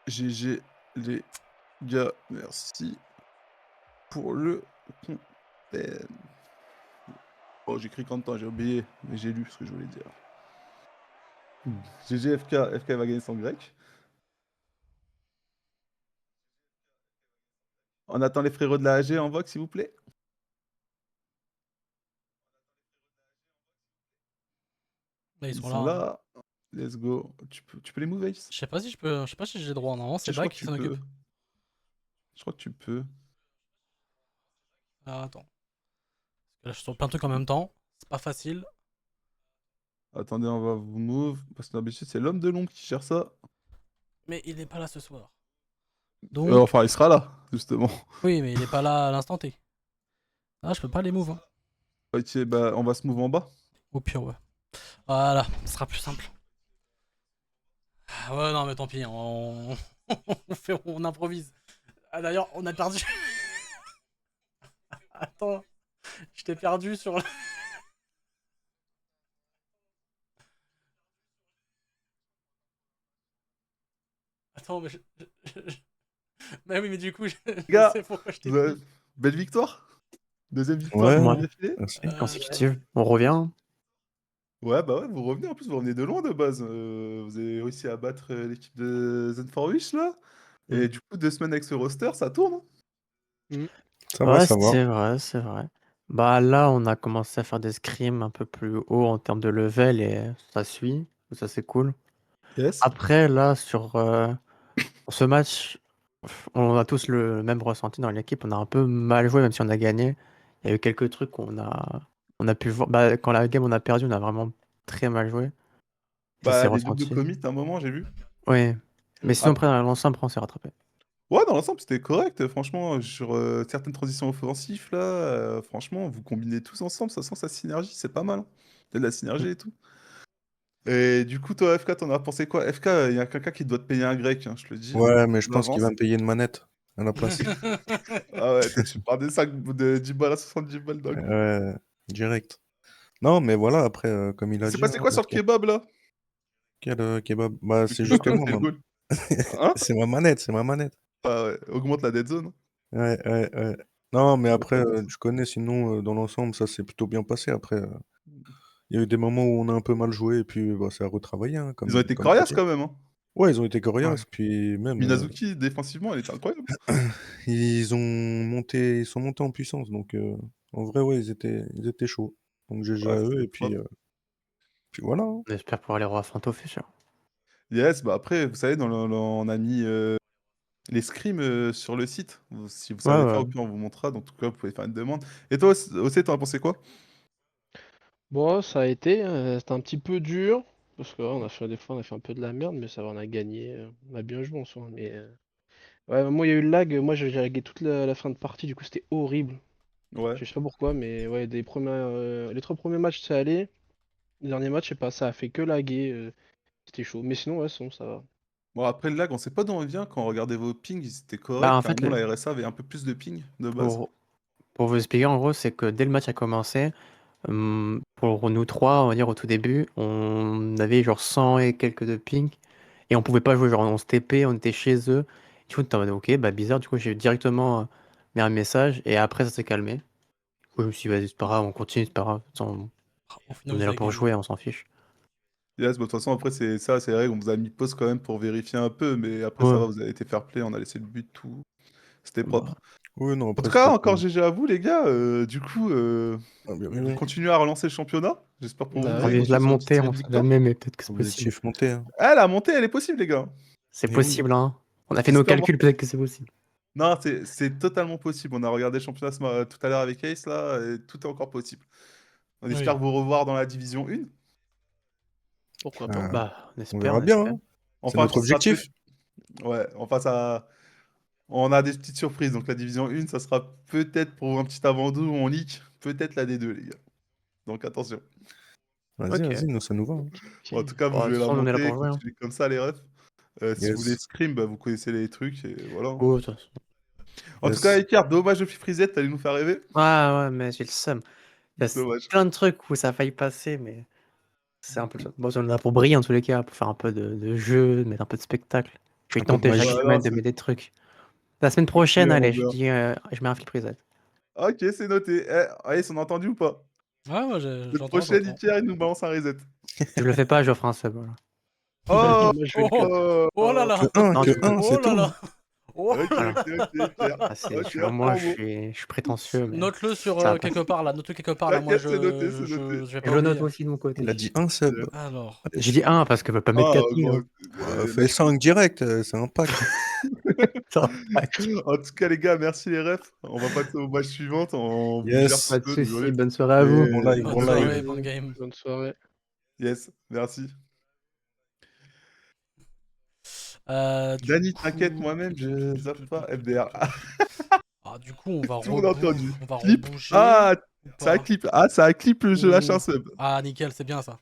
GG les gars, merci pour le content. Oh, j'ai écrit content, j'ai oublié, mais j'ai lu ce que je voulais dire. GG FK va gagner son grec. On attend les frérots de la AG en vogue, s'il vous plaît. Là, ils Ils sont sont là, hein. là. Let's go. Tu peux les move, Ace? Je sais pas si je peux. Je sais pas si j'ai le droit. Normalement, c'est Je crois Bac que qui tu s'en occupe. peux. Je crois que tu peux. Ah, attends. Parce que là, je suis sur plein de trucs en même temps. C'est pas facile. Attendez, on va vous move. Parce que d'habitude, c'est l'homme de l'ombre qui gère ça. Mais il est pas là ce soir. Donc, Enfin, il sera là, justement. oui, mais il est pas là à l'instant T. Ah, je peux pas les move, hein. Ok, bah, on va se move en bas. Au pire, ouais. Voilà, ce sera plus simple. Ah ouais, non, mais tant pis. On improvise. Ah, d'ailleurs, on a perdu. Attends, je t'ai perdu sur. Attends, mais mais oui, mais du coup, Les je gars, sais pourquoi je t'ai vous avez- pris. belle victoire. Deuxième victoire Ouais, Ouais, d'affilée. merci. Euh, consécutive. On revient. Ouais, bah ouais, vous revenez. En plus, vous revenez de loin de base. Vous avez réussi à battre l'équipe de Zen for Wish, là. Mm. Et du coup, 2 semaines avec ce roster, ça tourne, hein. Ça va, Ouais, ça va. c'est vrai, c'est vrai. Bah là, on a commencé à faire des scrims un peu plus haut en termes de level et ça suit. Ça, c'est cool. Yes. Après, là, pour ce match, on a tous le même ressenti dans l'équipe. On a un peu mal joué, même si on a gagné. Il y a eu quelques trucs qu'on a pu voir. Bah, quand la game on a perdu, on a vraiment très mal joué. Ça s'est Bah, des doubles ressenti. commits, à un moment, j'ai vu. Oui. Mais sinon, après, dans l'ensemble, on s'est rattrapé. Ouais, dans l'ensemble, c'était correct. Franchement, sur certaines transitions offensives, là, franchement, vous combinez tous ensemble, ça sent sa synergie, c'est pas mal, hein. Il y a de la synergie et tout. Et du coup, toi, FK, t'en as pensé quoi? FK, il y a quelqu'un qui doit te payer un grec, hein, je te le dis, hein, Ouais, mais je en pense qu'il va avance. me payer une manette à la place. Ah ouais, toi, tu me parles des sacs de 10 balles à 70 balles d'un coup. Ouais, direct. Non, mais voilà, après, comme il Il a s'est dit, passé hein, quoi sur le FK. kebab, là? Quel kebab? Bah, Le c'est kebab, justement c'est le ma... goal. Hein? c'est ma manette, c'est ma manette. Ah ouais, augmente la dead zone. Ouais, ouais, ouais. Non, mais Ouais, après, ça passe. tu connais, sinon, dans l'ensemble, ça s'est plutôt bien passé. Après, il y a eu des moments où on a un peu mal joué, et puis bah, c'est à retravailler, hein, Ils ont comme, été comme t'as coriaces dit. quand même, hein. Ouais, ils ont été Ouais. coriaces, puis même, Minazuki, défensivement, elle était incroyable. ils sont montés en puissance. Donc, en vrai, ouais, ils étaient chauds. Donc, GG Ouais, à eux, c'était et puis, propre. puis voilà, hein. On espère pouvoir les revoir au futur. Yes, bah après, vous savez, on a mis les scrims sur le site. Si vous Ouais, savez faire, ouais. au pire, on vous montrera. Donc, en tout cas, vous pouvez faire une demande. Et toi, aussi, t'en as pensé quoi? Bon, ça a été, c'était un petit peu dur, parce que ouais, des fois on a fait un peu de la merde, mais ça va, on a gagné, on a bien joué en soi. Mais ouais, moi il y a eu le lag, moi j'ai lagué toute la fin de partie, du coup c'était horrible. Ouais. Je sais pas pourquoi, mais ouais, les 3 premiers matchs c'est allé, les derniers matchs, je sais pas, ça a fait que laguer, c'était chaud. Mais sinon, ouais, sinon ça va. Bon, après le lag, on sait pas d'où on vient. Quand on regardait vos pings, ils étaient Bah, corrects. en fait, Carrément, la RSA avait un peu plus de ping de base. pour, pour vous expliquer, en gros, c'est que dès le match a commencé, pour nous trois, on va dire au tout début, on avait genre 100 et quelques de ping et on pouvait pas jouer. Genre on se TP, on était chez eux. Du coup, t'es en mode ok, bah bizarre. Du coup, j'ai directement mis un message et après ça s'est calmé. Du coup, je me suis dit, vas-y, c'est pas grave, on continue, c'est pas grave. De toute façon, Au final, on est vous là avez pour gagné. jouer, on s'en fiche. Yes, bah, de toute façon, après, c'est ça, c'est vrai qu'on vous a mis pause quand même pour vérifier un peu. Mais après, ça Ouais, va, vous avez été fair play. On a laissé le but, tout. C'était bah, propre. Oui, non, En tout après, cas, c'était encore cool. GG à vous, les gars. Du coup, Ah, bien, vous bien. continuez à relancer le championnat. J'espère pour vous, Bah vous on allez ouais. vise continuer la sur une petite montée, série on de sait victoires. jamais, mais peut-être que c'est possible. Objectif monté, hein. Ah, la montée, elle est possible, les gars. C'est Eh oui. possible, hein. On a fait nos J'espère voir. calculs, peut-être que c'est possible. Non, c'est totalement possible. On a regardé le championnat tout à l'heure avec Ace, là, et tout est encore possible. On espère Oui. vous revoir dans la division 1. Pourquoi pas. Ah, Bah, on on espère, verra on bien, espère. hein. C'est Enfin, notre qui sera peut-être. objectif. Ouais, enfin, ça. On a des petites surprises. Donc, la division 1, ça sera peut-être pour un petit avant-goût, on leak. Peut-être la D2, les gars. Donc, attention. Vas-y, Ok. vas-y, nous, ça nous va, hein. Ok. Bon, en tout cas, vous Bon, de jouez toute la façon, on est là montée, pour jouer, hein. continuez comme ça, les refs. Si vous voulez Yes. scrim, bah, vous connaissez les trucs, et voilà, hein. Oh, de toute façon. En Yes. tout cas, Icar, dommage au Fifrizette, t'allais nous faire rêver. Ouais, mais j'ai le seum. Il y a Dommage. plein de trucs où ça a failli passer, mais c'est un peu le seum. Bon, on est là pour briller en tous les cas, pour faire un peu de jeu, mettre un peu de spectacle. Je vais Un peu de tenter chaque magie. Ouais, semaine non, de c'est mettre des trucs. La semaine prochaine, bien, allez, bien. je mets un flip reset. Ok, c'est noté. Allez, on a entendu ou pas? Ouais, moi Le j'entends, prochain j'entends. Icar, il nous balance un reset. Si je le fais pas, j'offre un sub. Voilà. Oh, Moi, je vais le Oh, cut. oh là là. Que 1, Non, que du coup- 1, Oh c'est là tout. là. Oh Ok, là là. ok, Icar. Ah, Ok, tu vois, moi, prends bon. je suis prétentieux, mais Note-le sur ça va quelque part là, note-le quelque part là. Moi T'inquiète, c'est noté, c'est noté. je vais je pas le note oublier. aussi de mon côté. Il a dit un sub. Alors, Allez, J'ai dit 1 parce que je veux pas mettre Ah, 4 ping. bon, Hein. fais 5 direct, c'est un pack. En tout cas, les gars, merci les refs. On va passer au match suivant. On vous Yes. gère Pas de peu, soucis, désolé. bonne soirée à vous. Bon live, bonne bon soirée, live. bonne game. Bonne soirée. Yes, merci. Du Dany, coup- t'inquiète, moi-même, je zappe pas FDR. Ah, du coup, on va Tout le monde a entendu. on va Clip. rebouger. Ah, ou ça a pas clip. Ah, ça a clip, je lâche un sub. Ah, nickel, c'est bien ça.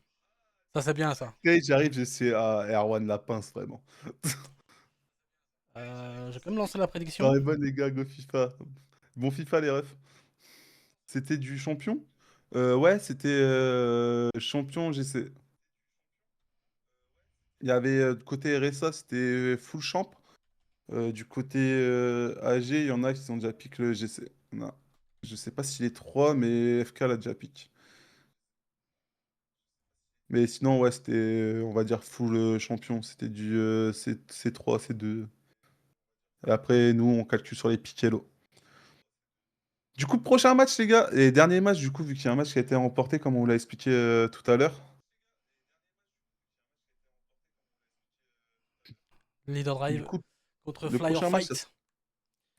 Ça, c'est bien ça. Ok, j'arrive, j'essaie à Erwan la pince, vraiment. Je vais quand même lancer la prédiction. Soirée bonne, les gars, go FIFA. Bon FIFA, les refs. C'était du champion? Ouais, c'était champion GC. Il y avait côté RSA, c'était full champ. Du côté AG, il y en a qui ont déjà piqué le GC. Je sais pas s'il est 3, mais FK l'a déjà piqué. Mais sinon, ouais, c'était, on va dire, full champion. C'était du C3, C2. Et après, nous, on calcule sur les piquelos. Du coup, prochain match, les gars. Et dernier match, du coup, vu qu'il y a un match qui a été remporté, comme on vous l'a expliqué tout à l'heure. Leader Du Drive coup, contre le Flyer prochain match, Fight.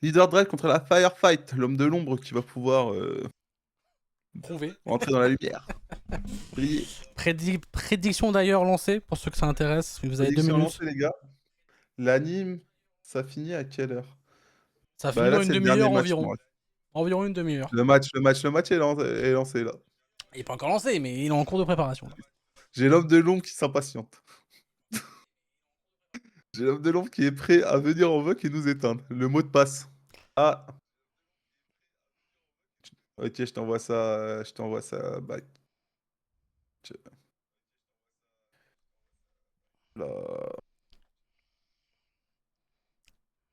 Leader Drive contre la Firefight, l'homme de l'ombre qui va pouvoir Prouvé. rentrer dans la lumière. Briller. Prédiction d'ailleurs lancée pour ceux que ça intéresse. Vous avez 2 Prédiction minutes. lancée, les gars. L'anime, ça finit à quelle heure? Ça Bah finit là, dans une c'est le dernier demi-heure match. environ. Moi. Environ une demi-heure. Le match est lancé là. Il n'est pas encore lancé, mais il est en cours de préparation. Là. J'ai l'homme de l'ombre qui s'impatiente. J'ai l'homme de l'ombre qui est prêt à venir en vogue et nous éteindre. Le mot de passe. Ah. Ok, je t'envoie ça back. Là.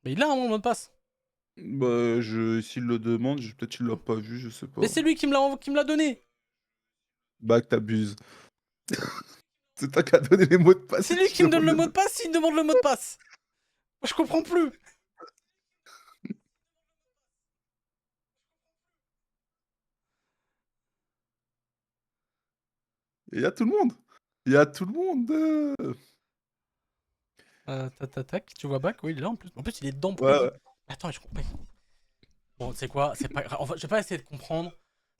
Mais il a un mot de passe. Bah, s'il le demande, peut-être qu'il l'a pas vu, je sais pas. Mais c'est lui qui me l'a donné. Bac, t'abuses. C'est toi qui as donné les mots de passe. C'est lui qui me donne le mot de passe s'il me demande le mot de passe. Moi, je comprends plus. Il y a tout le monde. Il y a tout le monde. Tac, tu vois back, oui, il est là en plus. En plus, il est dedans. Ouais, ouais. Attends, je comprends. Bon, tu sais quoi, c'est pas grave. Je vais pas essayer de comprendre.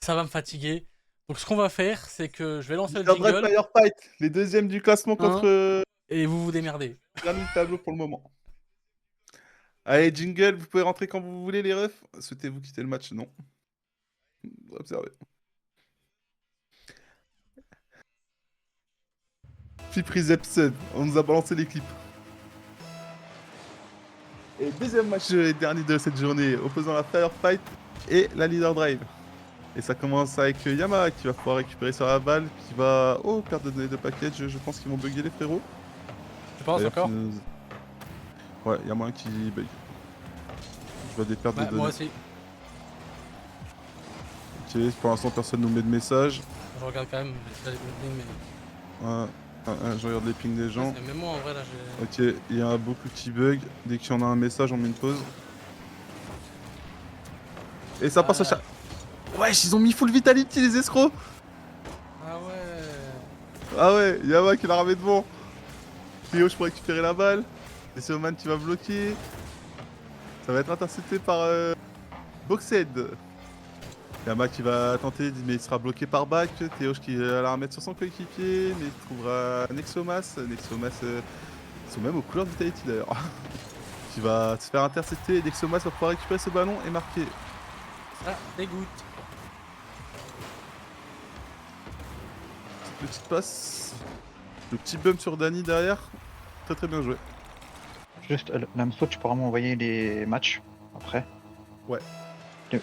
Ça va me fatiguer. Donc, ce qu'on va faire, c'est que je vais lancer le jingle. Firefight, les deuxièmes du classement contre et vous vous démerdez. dernier tableau pour le moment. Allez, jingle, vous pouvez rentrer quand vous voulez, les refs. Souhaitez-vous quitter le match? Non. Observez. Fliprise Epson, on nous a balancé les clips. Et deuxième match dernier de cette journée, opposant la Firefight et la Leader Drive. Et ça commence avec Yama qui va pouvoir récupérer sur la balle, qui va... Oh, perte de données de package, je pense qu'ils vont bugger les frérots. Tu penses D'ailleurs, encore Ouais, il y a moyen qui bug. Je vois des pertes de données. moi aussi. Ok, pour l'instant personne nous met de message. Je regarde quand même. Mais... Je regarde les pings des gens. Même moi en vrai là j'ai. Ok, il y a beaucoup qui bug. Dès qu'il y en a un message, on met une pause. Et ça passe à chaque... Wesh, ils ont mis full vitality les escrocs. Ah ouais. Ah ouais, Yama qui l'a ramé devant. Théo, je pourrais récupérer la balle. Et c'est Oman qui va bloquer. Ça va être intercepté par Boxed. Yama qui va tenter, mais il sera bloqué par Back. Théo qui va la remettre sur son coéquipier, mais il trouvera Nexomas. Nexomas, ils sont même aux couleurs de Vitality d'ailleurs. Qui va se faire intercepter. Nexomas va pouvoir récupérer ce ballon et marquer. Ça dégoûte. Petite passe. Le petit bump sur Dany derrière. Très très bien joué. Juste, Lamso, tu pourras m'envoyer les matchs après. Ouais.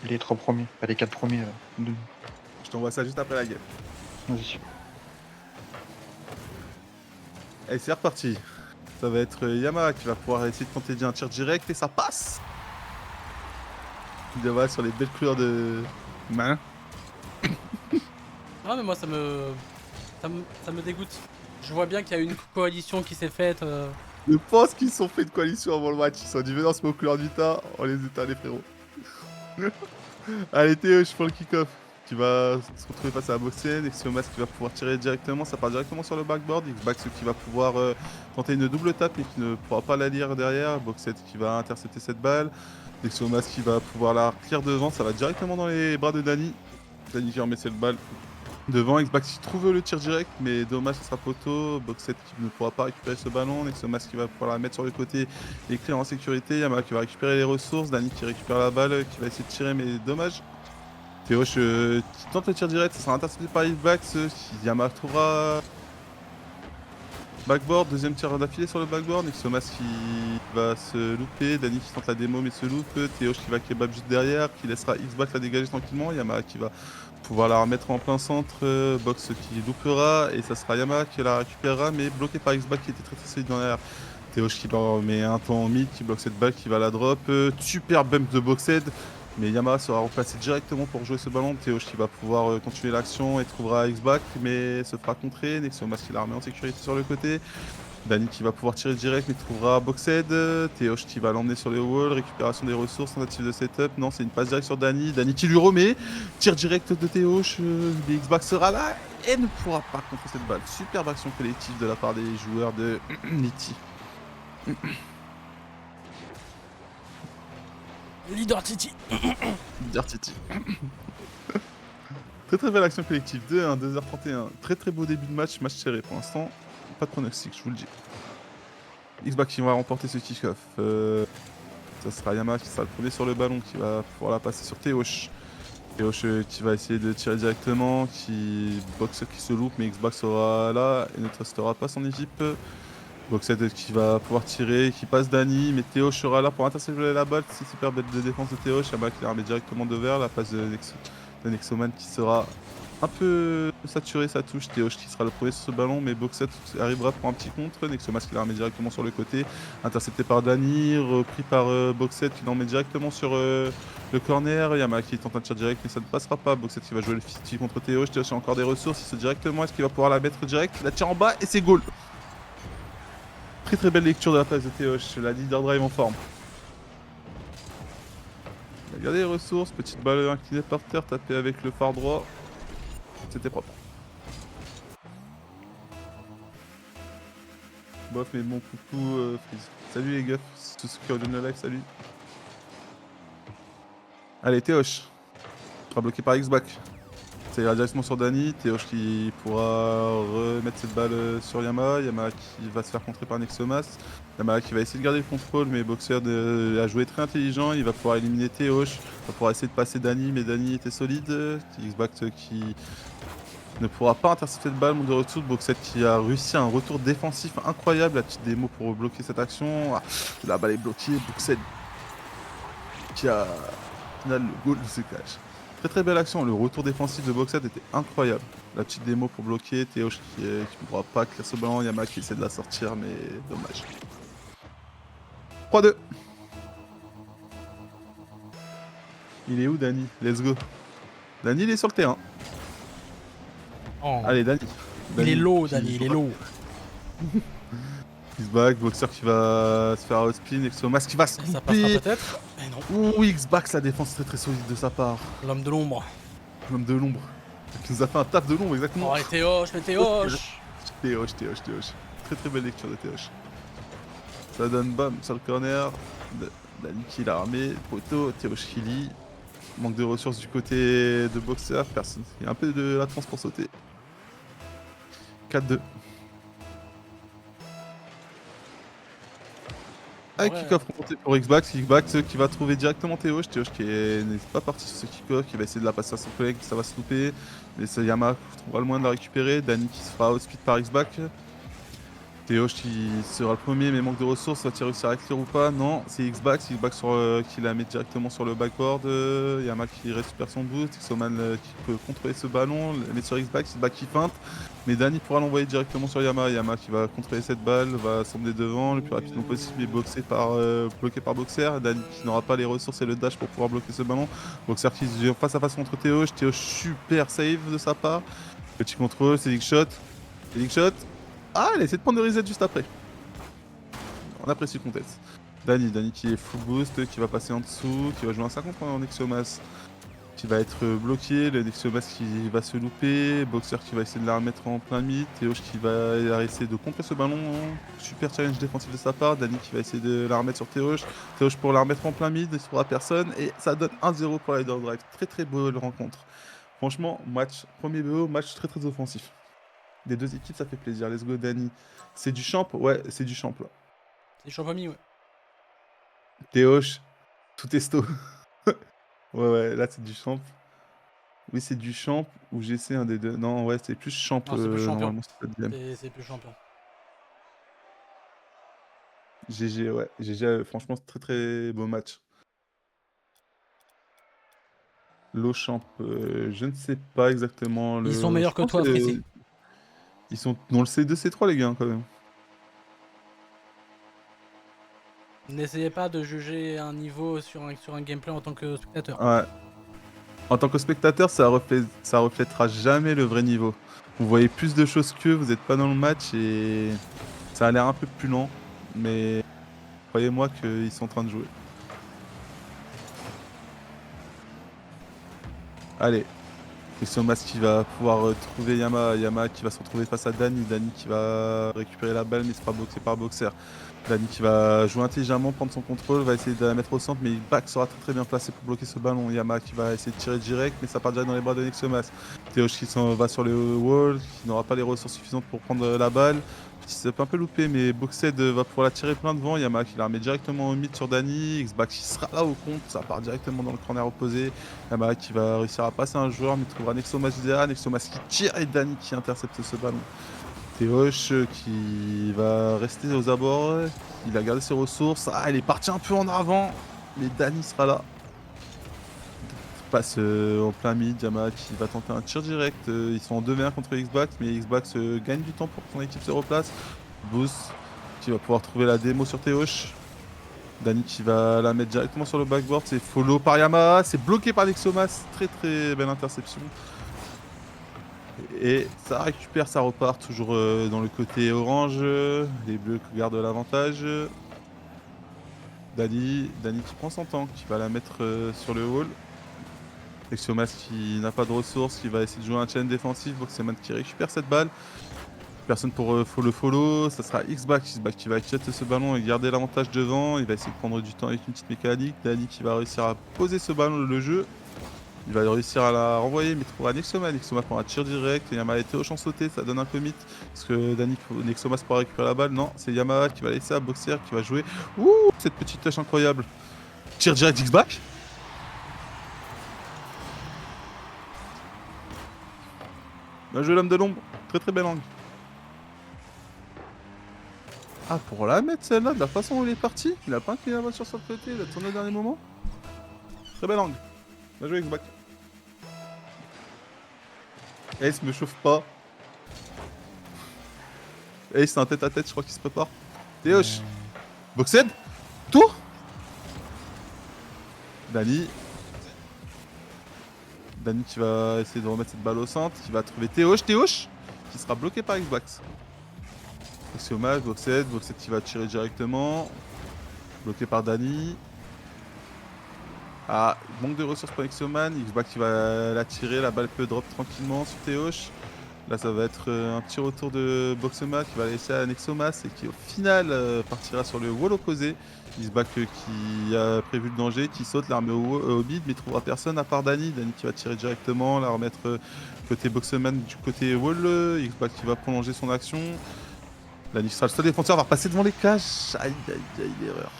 Les 3 premiers, pas les 4 premiers. Je t'envoie ça juste après la game. Vas-y. Et c'est reparti. Ça va être Yama qui va pouvoir essayer de tenter un tir direct et ça passe. Il va sur les belles couleurs de main. Ah, mais moi, ça me dégoûte. Je vois bien qu'il y a une coalition qui s'est faite. Je pense qu'ils se sont fait une coalition avant le match. Ils sont dit venez on se met aux couleurs du tas, on les éteint les frérots. Allez Théo, je prends le kick-off. Qui va se retrouver face à Boxen, Xiomas qui va pouvoir tirer directement, ça part directement sur le backboard, Xbax qui va pouvoir tenter une double tape et qui ne pourra pas la lire derrière, Boxet qui va intercepter cette balle, Xiomas qui va pouvoir la clear devant, ça va directement dans les bras de Dany. Dany qui remet cette balle devant, Xbax qui trouve le tir direct, mais dommage, ça sera poteau. Boxet qui ne pourra pas récupérer ce ballon, Xiomas qui va pouvoir la mettre sur le côté et clear en sécurité, Yama qui va récupérer les ressources, Dany qui récupère la balle, qui va essayer de tirer, mais dommage. Théo qui tente le tir direct, ça sera intercepté par Xbax, Yama trouvera backboard, deuxième tir d'affilée sur le backboard, Xiomas qui va se louper, Dany qui tente la démo mais se loupe, Théo qui va kebab juste derrière, qui laissera Xbax la dégager tranquillement, Yama qui va pouvoir la remettre en plein centre, Box qui loupera et ça sera Yama qui la récupérera mais bloqué par Xbax qui était très solide derrière. Théo qui leur met un temps en mid, qui bloque cette balle, qui va la drop, super bump de Boxed. Mais Yama sera remplacé directement pour jouer ce ballon. Théo qui va pouvoir continuer l'action et trouvera Xback, mais se fera contrer. Nexiomas qui la remet en sécurité sur le côté. Dany qui va pouvoir tirer direct, mais trouvera Boxed. Théo qui va l'emmener sur les walls. Récupération des ressources, tentative de setup. Non, c'est une passe directe sur Dany. Dany qui lui remet. Tir direct de Théo. Mais Xback sera là et ne pourra pas contrer cette balle. Superbe action collective de la part des joueurs de Niti. Leader Titi. Dirty. Très belle action collective, 2-1, 2h31. Très beau début de match serré pour l'instant. Pas de pronostic, je vous le dis. Xback qui va remporter ce kick-off. Ça sera Yama qui sera le premier sur le ballon, qui va pouvoir la passer sur Théoch. Théoch qui va essayer de tirer directement, qui boxe qui se loupe, mais Xback sera là et ne trustera pas son équipe. Boxed qui va pouvoir tirer, qui passe Dany, mais Théo sera là pour intercepter la balle. C'est super bête de défense de Théo. Yama qui la remet directement devers. La passe de Nexoman qui sera un peu saturé sa touche. Théo qui sera le premier sur ce ballon, mais Boxed arrivera pour un petit contre. Nexoman qui la remet directement sur le côté. Intercepté par Dany, repris par Boxed qui l'en met directement sur le corner. Yama qui tente un tir direct, mais ça ne passera pas. Boxed qui va jouer le 50 contre Théo. Théo a encore des ressources. Il se directement. Est-ce qu'il va pouvoir la mettre direct? Il la tire en bas et c'est goal. Très belle lecture de la passe de Théoch, la leader drive en forme. Il a gardé les ressources, petite balle inclinée par terre, tapée avec le phare droit. C'était propre. Bof, mais bon coucou Freeze. Salut les gars, tous ceux qui rejoignent le live, salut. Allez Théoch, sera bloqué par Xback. Ça ira directement sur Dany, Théoch qui pourra remettre cette balle sur Yama, Yama qui va se faire contrer par Nexomas, Yama qui va essayer de garder le contrôle mais Boxer a joué très intelligent, il va pouvoir éliminer Théoch, il va pouvoir essayer de passer Dany mais Dany était solide, Xback qui ne pourra pas intercepter de balle, monde de retour, Boxer qui a réussi un retour défensif incroyable, la petite démo pour bloquer cette action, la balle est bloquée, Boxer qui a au final le goal de ce catch. Très belle action, le retour défensif de Boxed était incroyable. La petite démo pour bloquer, Théoch qui ne pourra pas clear ce ballon, Yama qui essaie de la sortir mais dommage. 3-2. Il est où Dany? Let's go. Dany il est sur le terrain. Oh. Allez Dany. Il est low, Dany, il est low. Xback, Boxer qui va se faire outspin, Xiomas qui va se Ça passera couper. peut-être. Mais non. Ouh, Xback, la défense très solide de sa part. L'homme de l'ombre. L'homme de l'ombre. Qui nous a fait un taf de l'ombre exactement. Oh, et Théoch, mais Théoch. Théoch. Très belle lecture de Théoch. Ça donne bam sur le corner. Dany qui l'a armé. Poteau, Théoch qui lit. Manque de ressources du côté de Boxer. Personne. Il y a un peu de latence pour sauter. 4-2. Avec kick-off remonté pour Xback qui va trouver directement Théoch qui n'est pas parti sur ce kick-off, qui va essayer de la passer à son collègue, ça va se louper, mais c'est Yama trouvera le moyen de la récupérer, Dany qui se fera outspeed par Xback. Théoche qui sera le premier, mais manque de ressources, va-t-il réussir à clear ou pas? Non, c'est Xbax qui la met directement sur le backboard. Yama qui récupère son boost, Xoman qui peut contrôler ce ballon, le met sur Xbax qui feinte. Mais Dani pourra l'envoyer directement sur Yama. Yama qui va contrôler cette balle, va s'emmener devant le plus rapidement possible et bloqué par Boxer. Dani qui n'aura pas les ressources et le dash pour pouvoir bloquer ce ballon. Boxer qui se vient face à face contre Théoche. Théoche super save de sa part. Petit contrôle, c'est Lickshot. Ah, elle a essayé de prendre le reset juste après. On apprécie le contest. Dani qui est full boost, qui va passer en dessous, qui va jouer un 50 en Nexomas, qui va être bloqué, le Nexomas qui va se louper, Boxer qui va essayer de la remettre en plein mid, Théoche qui va essayer de contrer ce ballon, super challenge défensif de sa part, Dani qui va essayer de la remettre sur Théoche pour la remettre en plein mid, il ne trouvera personne, et ça donne 1-0 pour Rider Drive. Très très beau rencontre. Franchement, premier BO, match très très offensif. Des deux équipes, ça fait plaisir. Let's go, Dani. C'est du champ? Ouais, c'est du champ là. C'est Champami, ouais. Théoche, tout est sto. ouais, là c'est du champ. Oui, c'est du champ ou GC un des deux. Non, ouais, c'est plus champ. Non, c'est plus champion. Normalement, c'est pas de game. C'est plus champion. GG, ouais. GG, franchement, c'est très très beau match. Low champ, je ne sais pas exactement. Ils sont meilleurs que toi, Frissé. Ils sont dans le C2, C3, les gars, quand même. N'essayez pas de juger un niveau sur un gameplay en tant que spectateur. Ouais. En tant que spectateur, ça reflètera jamais le vrai niveau. Vous voyez plus de choses qu'eux, vous n'êtes pas dans le match et ça a l'air un peu plus lent. Mais croyez-moi qu'ils sont en train de jouer. Allez. Nexomas qui va pouvoir trouver Yama. Yama qui va se retrouver face à Dani. Dani qui va récupérer la balle mais il sera boxé par Boxer. Dani qui va jouer intelligemment, prendre son contrôle, va essayer de la mettre au centre, mais Back sera très très bien placé pour bloquer ce ballon. Yama qui va essayer de tirer direct, mais ça part direct dans les bras de Nexomas. Théoche qui s'en va sur le wall, qui n'aura pas les ressources suffisantes pour prendre la balle. Petit step un peu loupé, mais Boxed va pouvoir la tirer plein devant. Yama qui la remet directement au mid sur Dani. Xback qui sera là au compte, ça part directement dans le corner opposé. Yama qui va réussir à passer un joueur, mais trouvera Nexomas derrière. Nexomas qui tire et Dani qui intercepte ce ballon. Théoche qui va rester aux abords, il a gardé ses ressources, il est parti un peu en avant, mais Dani sera là. Passe en plein mid, Yama qui va tenter un tir direct, ils sont en 2v1 contre Xbox, mais Xbox gagne du temps pour que son équipe se replace. Boost qui va pouvoir trouver la démo sur Théoche. Dani qui va la mettre directement sur le backboard, c'est follow par Yama, c'est bloqué par Nexomas, très très belle interception. Et ça récupère, ça repart toujours dans le côté orange. Les bleus qui gardent l'avantage. Dani qui prend son temps, qui va la mettre sur le hall. Nexomas qui n'a pas de ressources, qui va essayer de jouer un challenge défensif. Boxeman qui récupère cette balle. Personne pour le follow. Ça sera Xback qui va jeter ce ballon et garder l'avantage devant. Il va essayer de prendre du temps avec une petite mécanique. Dani qui va réussir à poser ce ballon, le jeu. Il va réussir à la renvoyer, mais trouvera Nexomas. Nexomas prend un tir direct. Yama a été au champ sauté, ça donne un commit. Est-ce que Nexomas pourra récupérer la balle? Non, c'est Yama qui va laisser à Boxer, qui va jouer. Ouh, cette petite touche incroyable. Tir direct Xback. Bien joué l'homme de l'ombre. Très très belle angle. Ah, pour la mettre celle-là, de la façon où il est parti, il a pas incliné la voiture sur le côté, il a tourné au dernier moment. Très belle angle. Bien joué Xback. Ace me chauffe pas. Ace c'est un tête à tête, je crois qu'il se prépare. Théoche. Boxed. Tour. Dani qui va essayer de remettre cette balle au centre, qui va trouver Théoche qui sera bloqué par Xbox. C'est hommage, Boxed qui va tirer directement. Bloqué par Dani. Ah, manque de ressources pour Nexoman, Xbox qui va la tirer, la balle peut drop tranquillement sur Théoche. Là ça va être un petit retour de Boxema qui va laisser à Nexomas et qui au final partira sur le wall opposé. Xback qui a prévu le danger, qui saute, la remet au bid mais trouvera personne à part Dani. Dani qui va tirer directement, la remettre côté Boxeman du côté wall. Xback qui va prolonger son action. Dani sera le seul défenseur, va repasser devant les cages. Aïe aïe aïe, l'erreur.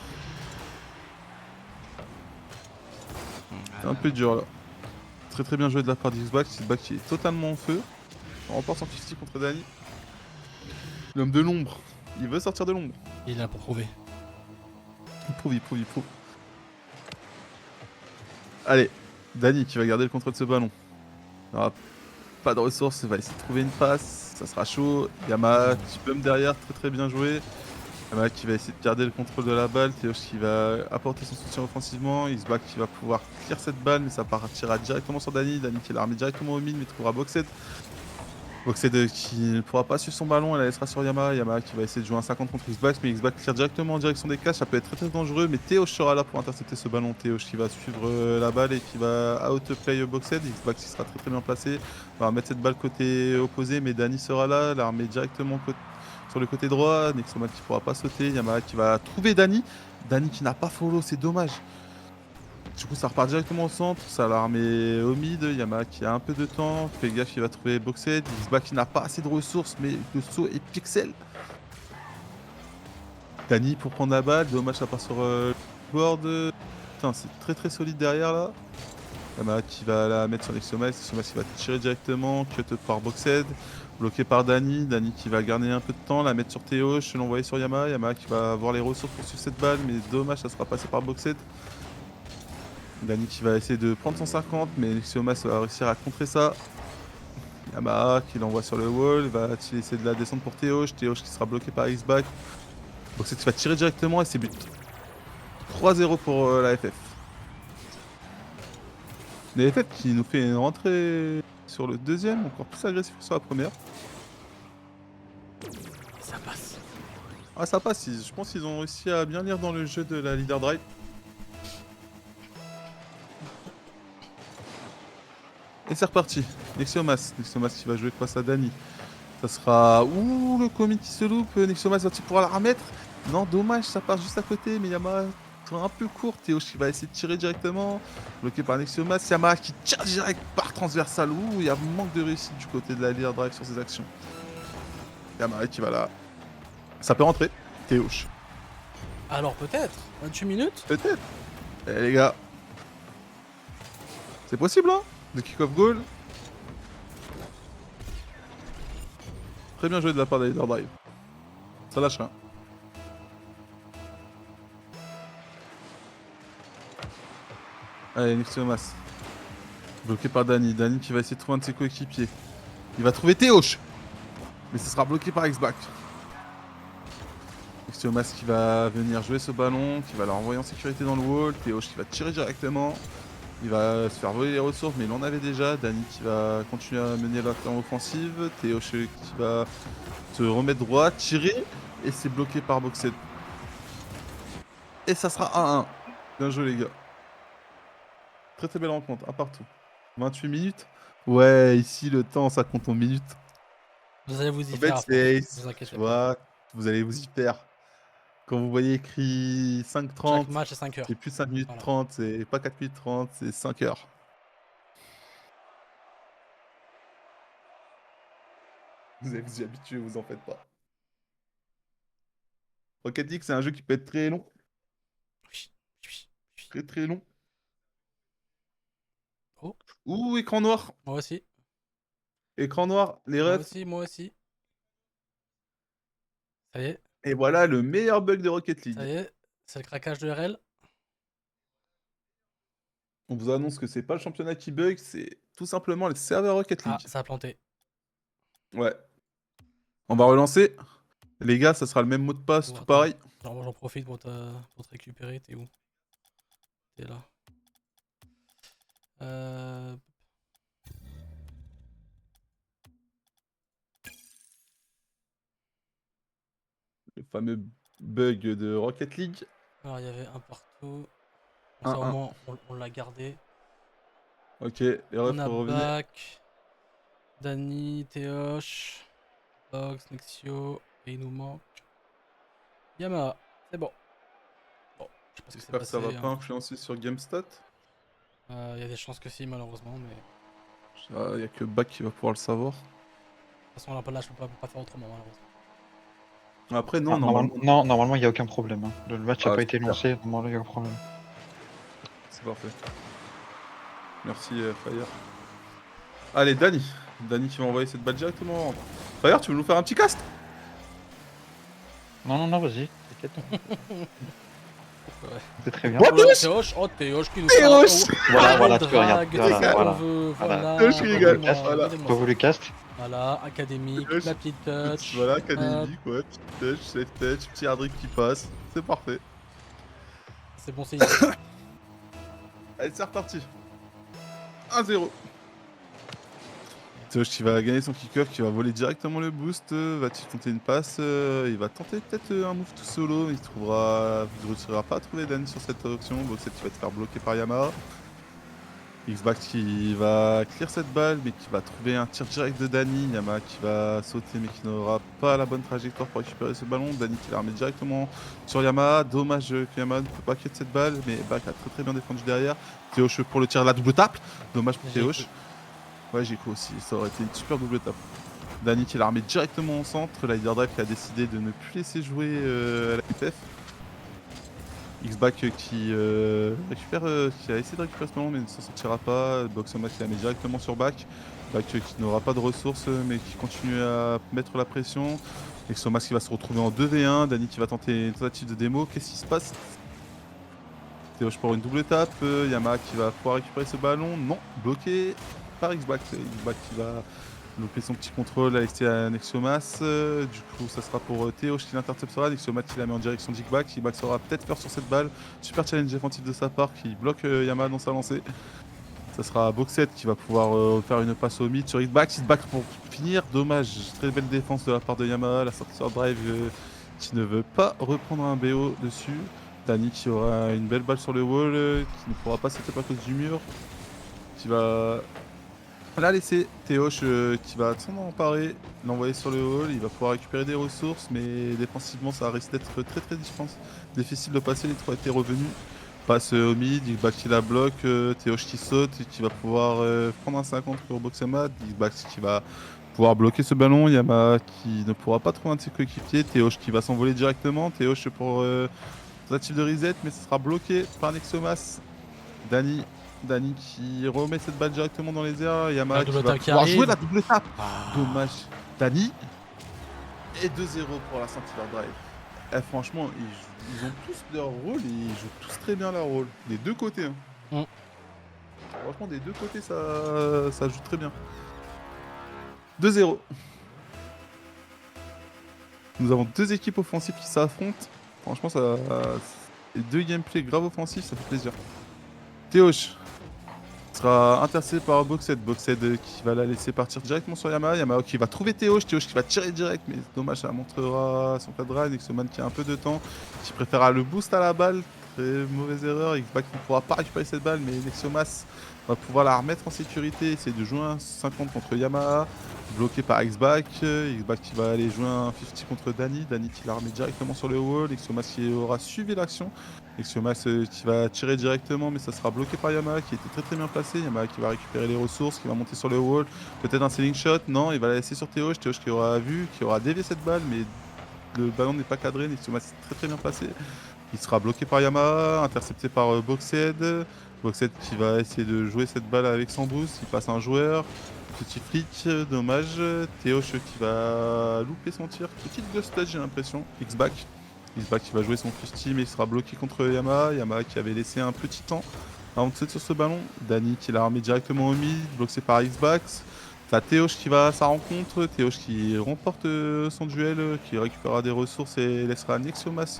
C'est un peu dur là. Très très bien joué de la part d'Xbox. Xbox qui est totalement en feu. On remporte en 50 contre Dani. L'homme de l'ombre. Il veut sortir de l'ombre. Il est là pour prouver. Il prouve. Allez, Dani qui va garder le contrôle de ce ballon. Il n'aura pas de ressources, il va essayer de trouver une passe. Ça sera chaud. Yama qui bum derrière, très bien joué. Yama qui va essayer de garder le contrôle de la balle. Théoch qui va apporter son soutien offensivement. Xback qui va pouvoir clear cette balle, mais ça partira directement sur Dani. Dani qui l'a remis directement au mid, mais trouvera Boxed. Boxed qui ne pourra pas suivre son ballon, elle la laissera sur Yama. Yama qui va essayer de jouer un 50 contre Xback, mais Xback tire directement en direction des caches, ça peut être très dangereux, mais Théoch sera là pour intercepter ce ballon. Théoch qui va suivre la balle et qui va outplay Boxed. Xback qui sera très bien placé, va mettre cette balle côté opposé, mais Dani sera là, la remet directement sur le côté droit. Nexomat qui pourra pas sauter, Yama qui va trouver Dani. Dani qui n'a pas follow, c'est dommage. Du coup, ça repart directement au centre, ça la remet au mid. Yama qui a un peu de temps, fait gaffe, il va trouver Boxed. Xback qui n'a pas assez de ressources, mais le saut est pixel. Dani pour prendre la balle, dommage, ça part sur le board. Putain, c'est très solide derrière là. Yama qui va la mettre sur Nexomas, Nexomas qui va tirer directement, cut par Boxed. Bloqué par Dani, Dani qui va garder un peu de temps, la mettre sur Théoch, l'envoyer sur Yama. Yama qui va avoir les ressources pour suivre cette balle, mais dommage, ça sera passé par Boxed. Dani qui va essayer de prendre son 50, mais Nexomas va réussir à contrer ça. Yama qui l'envoie sur le wall, va essayer de la descendre pour Théoch. Théoch qui sera bloqué par Xback. Boxed qui va tirer directement et c'est but. 3-0 pour la FF. La FF qui nous fait une rentrée sur le deuxième, encore plus agressif que sur la première. Ça passe. Ah ça passe, je pense qu'ils ont réussi à bien lire dans le jeu de la leader drive. Et c'est reparti. Nexomas qui va jouer face à Dani. Ça sera... Ouh, le commit qui se loupe. Nexomas va-t-il pouvoir la remettre? Non, dommage, ça part juste à côté. Mais Yama un peu court. Théoch qui va essayer de tirer directement. Bloqué par Nexomas. Yama qui tire direct par transversal. Ouh, il y a manque de réussite du côté de la leader drive sur ses actions. Yama qui va là. Ça peut rentrer. Théoch. Alors peut-être 28 minutes. Peut-être. Eh les gars. C'est possible hein. De kick-off goal. Très bien joué de la part de Leader Drive. Ça lâche rien. Allez, Nexomas. Bloqué par Dani. Dani qui va essayer de trouver un de ses coéquipiers. Il va trouver Théoch. Mais ce sera bloqué par Xback. Nexomas qui va venir jouer ce ballon. Qui va la renvoyer en sécurité dans le wall. Théoch qui va tirer directement. Il va se faire voler les ressources, mais il en avait déjà. Dani qui va continuer à mener l'action offensive. Théoch qui va se remettre droit, tirer, et c'est bloqué par Boxed. Et ça sera 1-1. Bien joué les gars. Très belle rencontre, un partout. 28 minutes. Ouais, ici le temps ça compte en minutes. Vous allez vous y En faire. fait, après, c'est... vous inquiétez Tu pas. vois, vous allez vous y faire. Quand vous voyez écrit 5:30, Chaque match est 5 heures. c'est plus 5 minutes Voilà. 30, c'est pas 4 minutes 30, c'est 5 heures. Vous allez vous y habituer, vous en faites pas. Rocket League, c'est un jeu qui peut être très long. Très long. Oh. Ouh, écran noir. Moi aussi. Écran noir, les Moi refs. aussi, moi aussi. Ça y est, Et voilà le meilleur bug de Rocket League. ça y est. C'est le craquage de RL. On vous annonce que c'est pas le championnat qui bug, c'est tout simplement les serveurs Rocket League. Ah, ça a planté. Ouais. On va relancer. Les gars, ça sera le même mot de passe, Oh, tout attends. pareil. Alors moi j'en profite pour te récupérer. T'es où? T'es là. Le fameux bug de Rocket League. Alors il y avait un partout. Bon, ça, au 1-1. moins on l'a gardé. Ok, les refs On a pour revenir. Back, Dani, Théoch, Box, Nexio, et il nous manque Yama. C'est bon. Bon, je sais pas ce qui s'est J'espère que ça passé. va pas influencer sur GameStat. Il y a des chances que si, malheureusement, mais de Il y a que Back qui va pouvoir le savoir. toute façon, là, je peux pas faire autrement, malheureusement. Après, non, Ah, normalement, non, normalement, il n'y a aucun problème. Hein. Le match n'a Ah, pas été super. lancé, normalement, il n'y a aucun problème. c'est parfait. Merci, Fire. Allez, Dani. Dani qui va envoyer cette balle directement. Fire, tu veux nous faire un petit cast? Non, vas-y, t'inquiète. Ouais. C'est très bien. What? Théoche qui nous Théoche fait Voilà, un tu regardes. drague, Voilà, c'est ce qu'on voilà. veut, Voilà. voilà. Théoche qui rigole, Donnez-moi, voilà. donnez-moi Pas ça. voulu cast. Voilà, académique, Théoche, la petite touch. Voilà, Hop, académique, ouais, petite touch, safe touch, petit hard drink qui passe. C'est parfait. c'est bon, c'est Allez, c'est reparti. 1-0. Théoche qui va gagner son kick-off, qui va voler directement le boost. Va-t-il tenter une passe? Il va tenter peut-être un move tout solo, mais il ne réussira pas à trouver Dany sur cette option. Boxet qui va te faire bloquer par Yamaha. Xback qui va clear cette balle, mais qui va trouver un tir direct de Dany. Yamaha qui va sauter, mais qui n'aura pas la bonne trajectoire pour récupérer ce ballon. Dany qui la remet directement sur Yamaha. Dommage que Yamaha ne peut pas quitter cette balle, mais Back a très bien défendu derrière. Théoche pour le tir de la double tape. Dommage pour J'ai Théoche. Ouais, j'ai cru aussi, ça aurait été une super double tape. Dany qui la remet directement au centre. La leader drive qui a décidé de ne plus laisser jouer à la FF. Xback qui récupère, qui a essayé de récupérer ce ballon mais ne s'en sortira pas. Boxomat qui la met directement sur Back. Back qui n'aura pas de ressources mais qui continue à mettre la pression. Exomas qui va se retrouver en 2v1. Dany qui va tenter une tentative de démo. Qu'est-ce qui se passe? Théoche pour une double tape. Yamaha qui va pouvoir récupérer ce ballon. Non, bloqué par Xback. Xback qui va louper son petit contrôle à laisser à Nexiomas. Du coup, ça sera pour Théoche qui l'interceptera. Nexiomas qui la met en direction d'Xback. Xback saura peut-être faire sur cette balle. Super challenge défensif de sa part qui bloque Yamaha dans sa lancée. Ça sera Boxet qui va pouvoir faire une passe au mid sur Xback. Xback pour finir. Dommage, très belle défense de la part de Yamaha. La sortie sur drive qui ne veut pas reprendre un BO dessus. Dany qui aura une belle balle sur le wall, qui ne pourra pas setup à cause du mur. Qui va la laisser. Théoche qui va s'en emparer, l'envoyer sur le hall. Il va pouvoir récupérer des ressources, mais défensivement ça risque d'être très difficile de passer. Les trois étaient revenus. Passe au mid, Xback qui la bloque, Théoche qui saute et qui va pouvoir prendre un 50 pour Boxemat. Xback qui va pouvoir bloquer ce ballon. Yamaha qui ne pourra pas trouver un de ses coéquipiers. Théoche qui va s'envoler directement. Théoche pour tentative de reset, mais ce sera bloqué par Nexomas. Dany qui remet cette balle directement dans les airs. Yamaha La qui double va tape qui pouvoir arrive. jouer la double tape. Ah. Dommage. Dany. Et 2-0 pour la Saint-Hilaire Drive. Eh, franchement, ils ont tous leur rôle et ils jouent tous très bien leur rôle. Des deux côtés. Hein. Mm. Franchement, des deux côtés, ça joue très bien. 2-0. Nous avons deux équipes offensives qui s'affrontent. Franchement, c'est deux gameplays grave offensifs, ça fait plaisir. Théoche sera intercepté par Boxed. Boxed qui va la laisser partir directement sur Yamaha. Yamaha qui va trouver Théoche. Théoche qui va tirer direct, mais dommage, ça montrera son cadran. Nexoman qui a un peu de temps, qui préférera le boost à la balle. Très mauvaise erreur. Xback ne pourra pas récupérer cette balle, mais Nexomas va pouvoir la remettre en sécurité. Essayer de jouer un 50 contre Yamaha. Bloqué par Xback. Xback qui va aller jouer un 50 contre Dany. Dany qui la remet directement sur le wall. Nexomas qui aura suivi l'action. Nexomas qui va tirer directement, mais ça sera bloqué par Yamaha qui était très bien placé. Yamaha qui va récupérer les ressources, qui va monter sur le wall. Peut-être un ceiling shot. Non, il va la laisser sur Théoche. Théoche qui aura vu, qui aura dévié cette balle, mais le ballon n'est pas cadré. Nexomas est très bien placé. Il sera bloqué par Yamaha, intercepté par Boxed. Boxed qui va essayer de jouer cette balle avec son boost. Il passe un joueur. Petit flic, dommage. Théoche qui va louper son tir. Petite ghost touch, j'ai l'impression. Xback qui va jouer son 50, mais il sera bloqué contre Yamaha. Yamaha qui avait laissé un petit temps avant de sauter sur ce ballon. Dany qui l'a remis directement au mid, bloqué par Xback. T'as Théoche qui va à sa rencontre. Théoche qui remporte son duel, qui récupérera des ressources et laissera Nexomas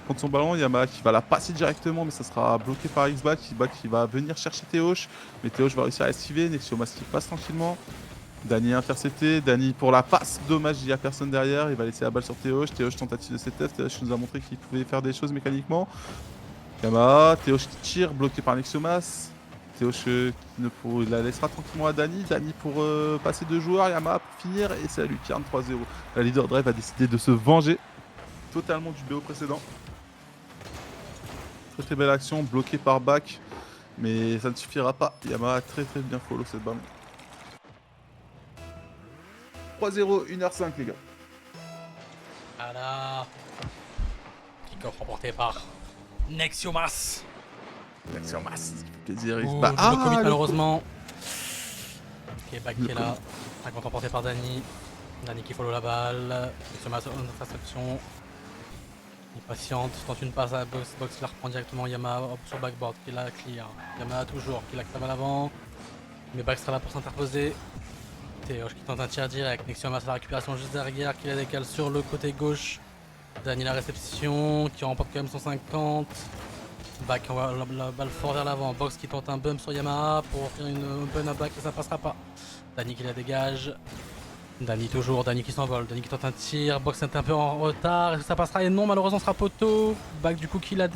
contre son ballon. Yamaha qui va la passer directement, mais ça sera bloqué par Xback. Xback qui va venir chercher Théoche, mais Théoche va réussir à esquiver. Nexomas qui passe tranquillement. Dany intercepté, Dany pour la passe, dommage, il n'y a personne derrière, il va laisser la balle sur Théoche. Théoche tentative de setup, Théoche nous a montré qu'il pouvait faire des choses mécaniquement. Yamaha, Théoche qui tire, bloqué par Nexomas. Théoche qui la laissera tranquillement à Dany. Dany pour passer deux joueurs, Yamaha pour finir, et c'est la lucarne 3-0. La leader drive a décidé de se venger totalement du BO précédent. Très belle action, bloquée par Back, mais ça ne suffira pas. Yamaha a très bien follow cette balle. 3-0, 1h05 les gars. Voilà. Kick-off remporté par Nexiomas. Nexiomas, ça fait plaisir. Oh, Bah, double commit le- malheureusement. Ok, Back qui est Le là. 50 remporté par Dany. Dany qui follow la balle. Nexiomas en interception. Il patiente, tente une passe à box, box la reprend directement. Yama hop, sur backboard, qui la clear. Yama toujours, qui la crève à l'avant. Mais Back sera là pour s'interposer. Théoche qui tente un tir direct. Nexium va faire la récupération juste derrière, qui la décale sur le côté gauche. Dany la réception, qui remporte quand même 150. Back envoie la balle fort vers l'avant. Box qui tente un bump sur Yamaha pour offrir une open à Back et ça passera pas. Dany qui la dégage. Dany toujours, Dany qui s'envole, Dany qui tente un tir, Box est un peu en retard, est-ce que ça passera? Et non, malheureusement ce sera poteau. Back du coup qui la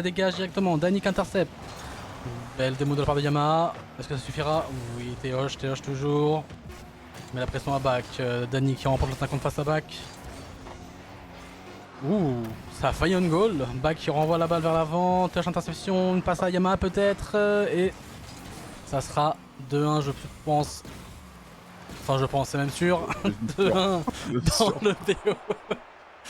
dégage directement, Dany qui intercepte. Belle démo de la part de Yamaha, est-ce que ça suffira? Oui, Théoche toujours. Mais la pression à Back, Dany qui remporte le 50 face à Back. Ouh, ça a failli on goal. Back qui renvoie la balle vers l'avant, Théoche interception, une passe à Yamaha peut-être. Et ça sera 2-1 je pense. Enfin, je pense, c'est même sûr. 2-1 dans le BO.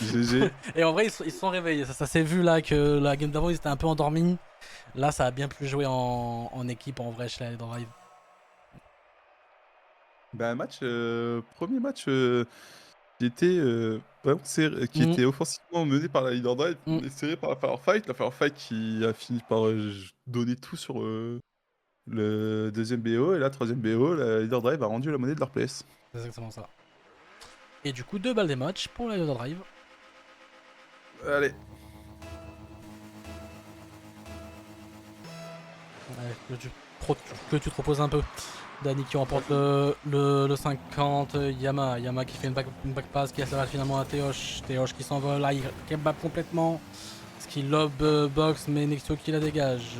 GG. Et en vrai, ils se sont réveillés. Ça s'est vu là que la game d'avant, ils étaient un peu endormis. Là, ça a bien plus joué en équipe, en vrai, chez la Drive. Bah, premier match qui était vraiment serré, qui était offensivement mené par la Leader Drive, mais serré par la Firefight. La Firefight qui a fini par donner tout sur le deuxième BO, et la troisième BO, la Leader Drive a rendu la monnaie de leur place. C'est exactement ça. Et du coup, 2 balles des matchs pour la Leader Drive. Allez. Ouais, que tu te reposes un peu. Dany qui remporte le 50, Yama qui fait une back pass qui laisse finalement à Théoche qui s'envole, là il kebab complètement, ce qui lob box mais Nexio qui la dégage,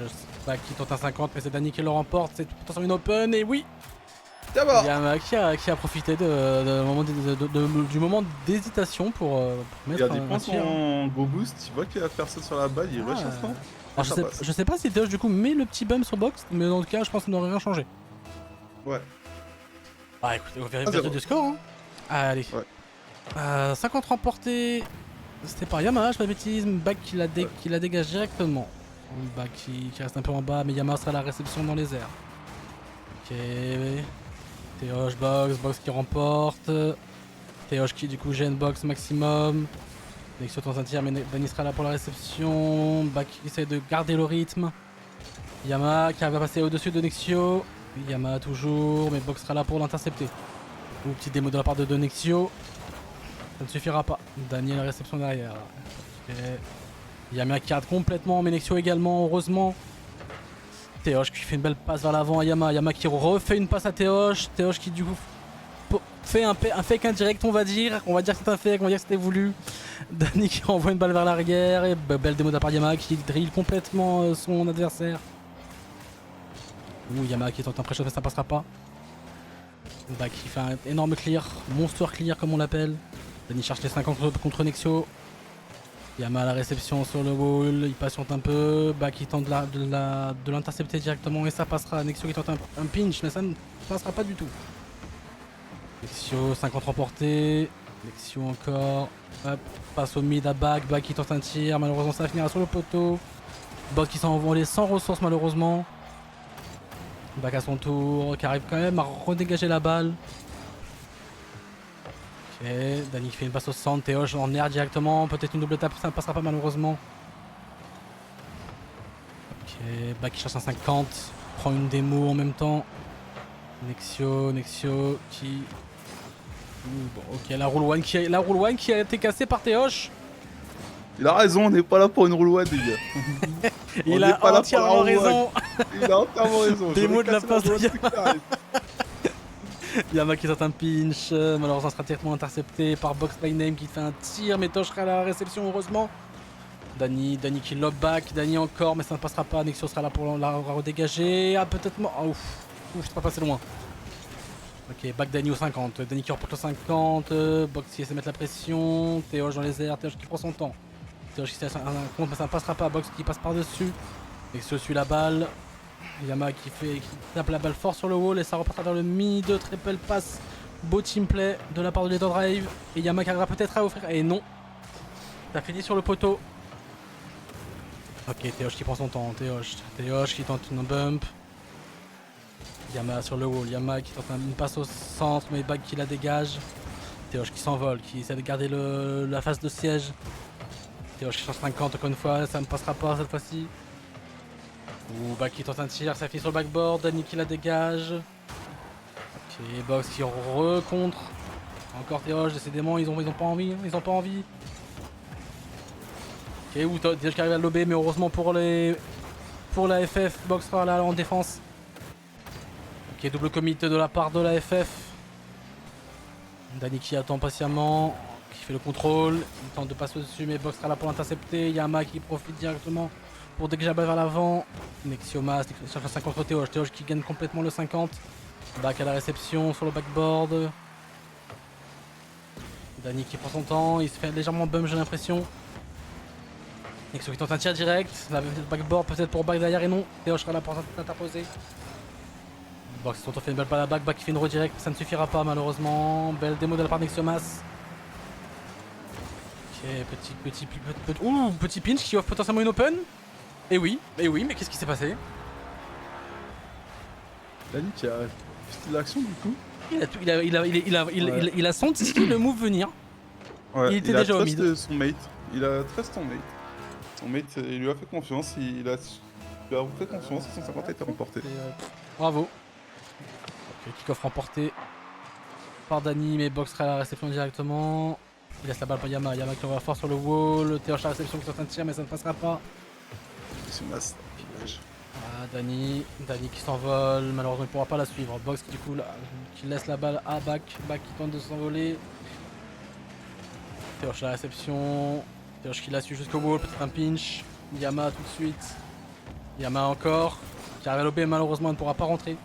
Back qui tente un 50 mais c'est Dany qui le remporte, c'est potentiellement une open et oui, Yama qui a profité du moment d'hésitation pour mettre il un tir. son go boost, tu vois qu'il y a personne sur la balle, il rush instant. Alors, je sais pas si Théoche du coup met le petit bump sur box, mais dans le cas je pense qu'il n'aurait rien changé. Ouais. Ah écoutez, on va vérifier du score. Hein. Allez. Ouais. 50 remportés. C'était par Yamaha, je pas de bêtises. Back qui la dégage directement. Back qui reste un peu en bas, mais Yamaha sera à la réception dans les airs. Ok. Théoche box qui remporte. Théoche qui du coup gêne box maximum. Nexio tente un tir, mais Dany sera là pour la réception. Back qui essaie de garder le rythme. Yamaha qui arrive à passer au-dessus de Nexio. Yamaha toujours, mais Box sera là pour l'intercepter. Ou petit démo de la part de Nexio. Ça ne suffira pas. Dany à la réception derrière. Okay. Yamaha qui rate complètement, mais Nexio également, heureusement. Théoche qui fait une belle passe vers l'avant à Yamaha. Yamaha qui refait une passe à Théoche. Théoche qui du coup fait un fake indirect, on va dire. On va dire que c'est un fake, on va dire que c'était voulu. Dany qui envoie une balle vers l'arrière. Et belle démo de la part de Yamaha qui drille complètement son adversaire. Ouh, Yamaha qui tente un pré-shot mais ça passera pas. Back qui fait un énorme clear, monster clear comme on l'appelle. Dany cherche les 50 contre Nexio. Yamaha à la réception sur le wall, il patiente un peu. Back qui tente de l'intercepter directement et ça passera. Nexio qui tente un pinch mais ça ne passera pas du tout. Nexio 50 remportés. Nexio encore. Hop, passe au mid à Back qui tente un tir. Malheureusement ça finira sur le poteau. Bot qui s'est envolé sans ressources malheureusement. Back à son tour, qui arrive quand même à redégager la balle. Ok, Dany qui fait une passe au centre, Théoche en air directement, peut-être une double tape, ça ne passera pas malheureusement. Ok, Back qui cherche un 50, prend une démo en même temps. Nexio qui... bon, ok, la roule one qui a été cassée par Théoche. Il a raison, on n'est pas là pour une roule one, les gars. Il a entièrement raison. Il a entièrement raison. Démo de la passe de Yamaha. Yamaha qui tente un pinch, malheureusement sera directement intercepté par Box by Name qui fait un tir, mais Tosh sera à la réception heureusement. Dany qui lob back, Dany encore, mais ça ne passera pas. Nexio sera là pour la redégager. Ah, peut-être. Oh, ouf, je suis pas passé loin. Ok, back Dany au 50. Dany qui reporte le 50. Box qui essaie de mettre la pression. Théoche dans les airs, Théoche qui prend son temps. Théoche qui essaie un compte, mais ça ne passera pas. Box qui passe par-dessus. Nexio suit la balle. Yamaha qui tape la balle fort sur le wall et ça repartira dans le mid, triple pass, beau team play de la part de Leader Drive. Et Yamaha qui arrivera peut-être à offrir. Et non, ça finit sur le poteau. Ok, Théoche qui prend son temps. Théoche qui tente une bump. Yamaha sur le wall. Yamaha qui tente une passe au centre, mais Back qui la dégage. Théoche qui s'envole, qui essaie de garder la phase de siège. Théoche qui change 50 encore une fois, ça ne passera pas cette fois-ci. Ouh, Baki tente un tir, ça finit sur le backboard, Dani qui la dégage. Ok, Box qui re-contre. Encore Théoche, décidément, ils ont pas envie, hein, ils ont pas envie. Ok, ou Théoche qui arrive à le lober, mais heureusement pour la FF, Box sera là en défense. Ok, double commit de la part de la FF. Dani qui attend patiemment, qui fait le contrôle, il tente de passer au-dessus, mais Box sera là pour l'intercepter. Yama qui profite directement pour dégager la balle vers l'avant. Nexioma cherche un 50 contre Théoche. Théoche qui gagne complètement le 50. Back à la réception sur le backboard. Dani qui prend son temps, il se fait légèrement bum, j'ai l'impression. Nexio qui tente un tir direct. La backboard peut-être pour Back derrière et non. Théoche sera là pour s'interposer. Box qui fait une balle par la back, Back qui fait une redirect, ça ne suffira pas malheureusement. Belle démo de la part d'Nexiomas. Ok, petit pinch qui offre potentiellement une open. Et oui, mais qu'est-ce qui s'est passé? Dani qui a fait l'action du coup. Il a senti le move venir. Ouais, Il était déjà au trust mid. son mate. Il a trust son mate. Son mate, il lui a fait confiance, il lui a fait confiance, 150 a été remporté. Bravo. Ok, kick-off remporté par Dani, mais Box sera à la réception directement. Il laisse la balle pour Yama. Yama qui envoie fort sur le wall. Théoche à la réception qui est en train de tirer, mais ça ne passera pas. Ah, Dani qui s'envole. Malheureusement, il ne pourra pas la suivre. Box qui, du coup, qui laisse la balle à Back. Back qui tente de s'envoler. Théoche à la réception. Théoche qui la suit jusqu'au wall. Peut-être un pinch. Yama tout de suite. Yama encore. Qui arrive à l'OB, malheureusement, il ne pourra pas rentrer.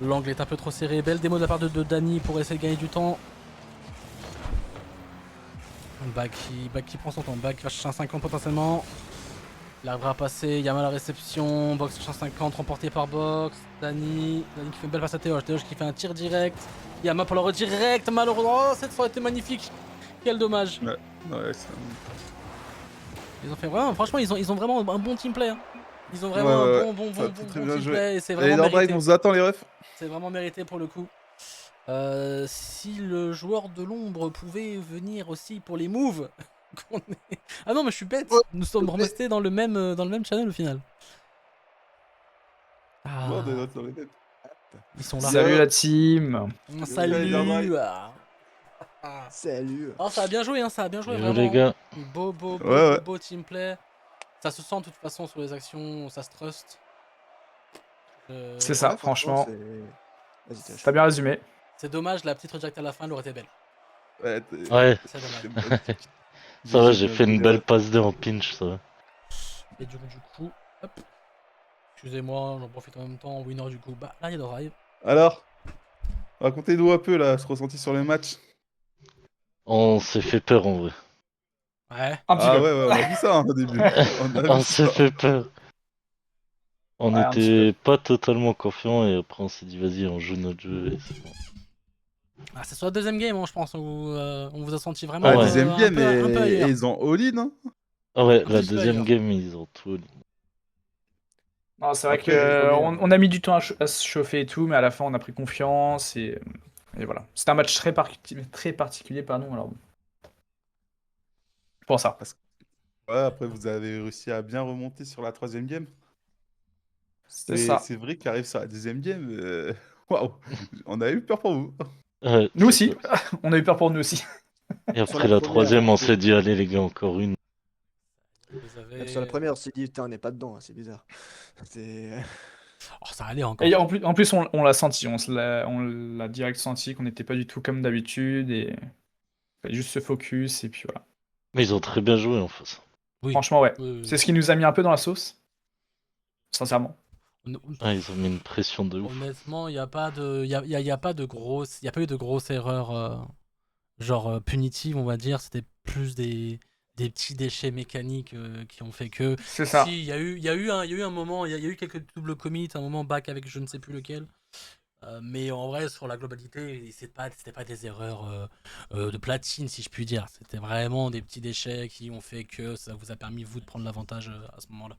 L'angle est un peu trop serré. Belle démo de la part de Dani pour essayer de gagner du temps. Back qui prend son temps. Back qui va chercher un 50 potentiellement. Il arrivera à passer. Yama à la réception. Box cherche un 50 remporté par Box. Dani qui fait une belle passe à Théoche. Théoche qui fait un tir direct. Yama pour le redirect. Malheureusement. Oh, cette fois a été magnifique. Quel dommage. Ouais, ça... Ils ont fait vraiment. Franchement, ils ont vraiment un bon team play. Hein. Ils ont vraiment un bon très bien team joué. play. Et c'est Et vraiment Drive, mérité. on vous attend les refs. C'est vraiment mérité pour le coup. Si le joueur de l'ombre pouvait venir aussi pour les moves. Ah non, mais je suis bête. Nous sommes restés dans le même channel au final. Ah, Bon, des notes dans les têtes. ils sont là. Salut la team. Salut. Salut. Oh, ça a bien joué, hein, ça a bien joué Hello, vraiment. les gars. Beau team play. Ça se sent de toute façon sur les actions, ça se trust. C'est ça, Ouais, franchement. Vas-y, Théoche. T'as bien résumé. C'est dommage, la petite reject à la fin, elle aurait été belle. Ouais, C'est dommage. ça va, j'ai fait une belle passe D en pinch, ça va. Et du coup, hop. Excusez-moi, j'en profite en même temps. Winner du coup, bah là il y a le drive. Alors, racontez-nous un peu là, ce ressenti sur les matchs. On s'est fait peur en vrai. Ouais. Un petit Ah peu. ouais, on a vu ça hein, au début. On s'est fait peur. On Ouais, un petit était pas totalement confiants et après on s'est dit vas-y, on joue notre jeu et c'est bon. Ah, c'est sur la deuxième game, hein, je pense, où on vous a senti vraiment Ah, Ouais. deuxième game, un peu et ailleurs. ils ont all-in. Hein. Ah ouais, Un la petit peu deuxième ailleurs. game, ils ont tout. Non, c'est vrai Après, que on a mis du temps à se chauffer et tout, mais à la fin on a pris confiance et voilà. C'était un match très particulier, pardon. Alors pour ça. Ouais, après, vous avez réussi à bien remonter sur la troisième game. C'est ça. C'est vrai qu'arrive sur la deuxième game. Waouh, on a eu peur pour vous. Ouais, Nous c'est aussi. On a eu peur pour nous aussi. Et Sur après la la première, troisième, on c'est- s'est dit allez les gars, encore une. Vous avez... Même sur la première, on s'est dit, putain, on n'est pas dedans, hein, c'est bizarre. C'est. Oh, ça allait encore. Et en plus on l'a senti, on l'a direct senti qu'on n'était pas du tout comme d'habitude et fallait juste se focus et puis voilà. Mais ils ont très bien joué en face. Oui. Franchement ouais. Oui. C'est ce qui nous a mis un peu dans la sauce. Sincèrement. Ah, ils ont mis une pression de ouf. Honnêtement, il n'y a pas de, y a pas de grosses, il y a pas eu de grosses erreurs, genre punitives, on va dire. C'était plus des petits déchets mécaniques qui ont fait que. C'est ça. Si, il y a eu un moment, il y a eu quelques doubles commits, un moment back avec je ne sais plus lequel. Mais en vrai, sur la globalité, c'était pas des erreurs de platine, si je puis dire. C'était vraiment des petits déchets qui ont fait que ça vous a permis, vous, de prendre l'avantage à ce moment-là.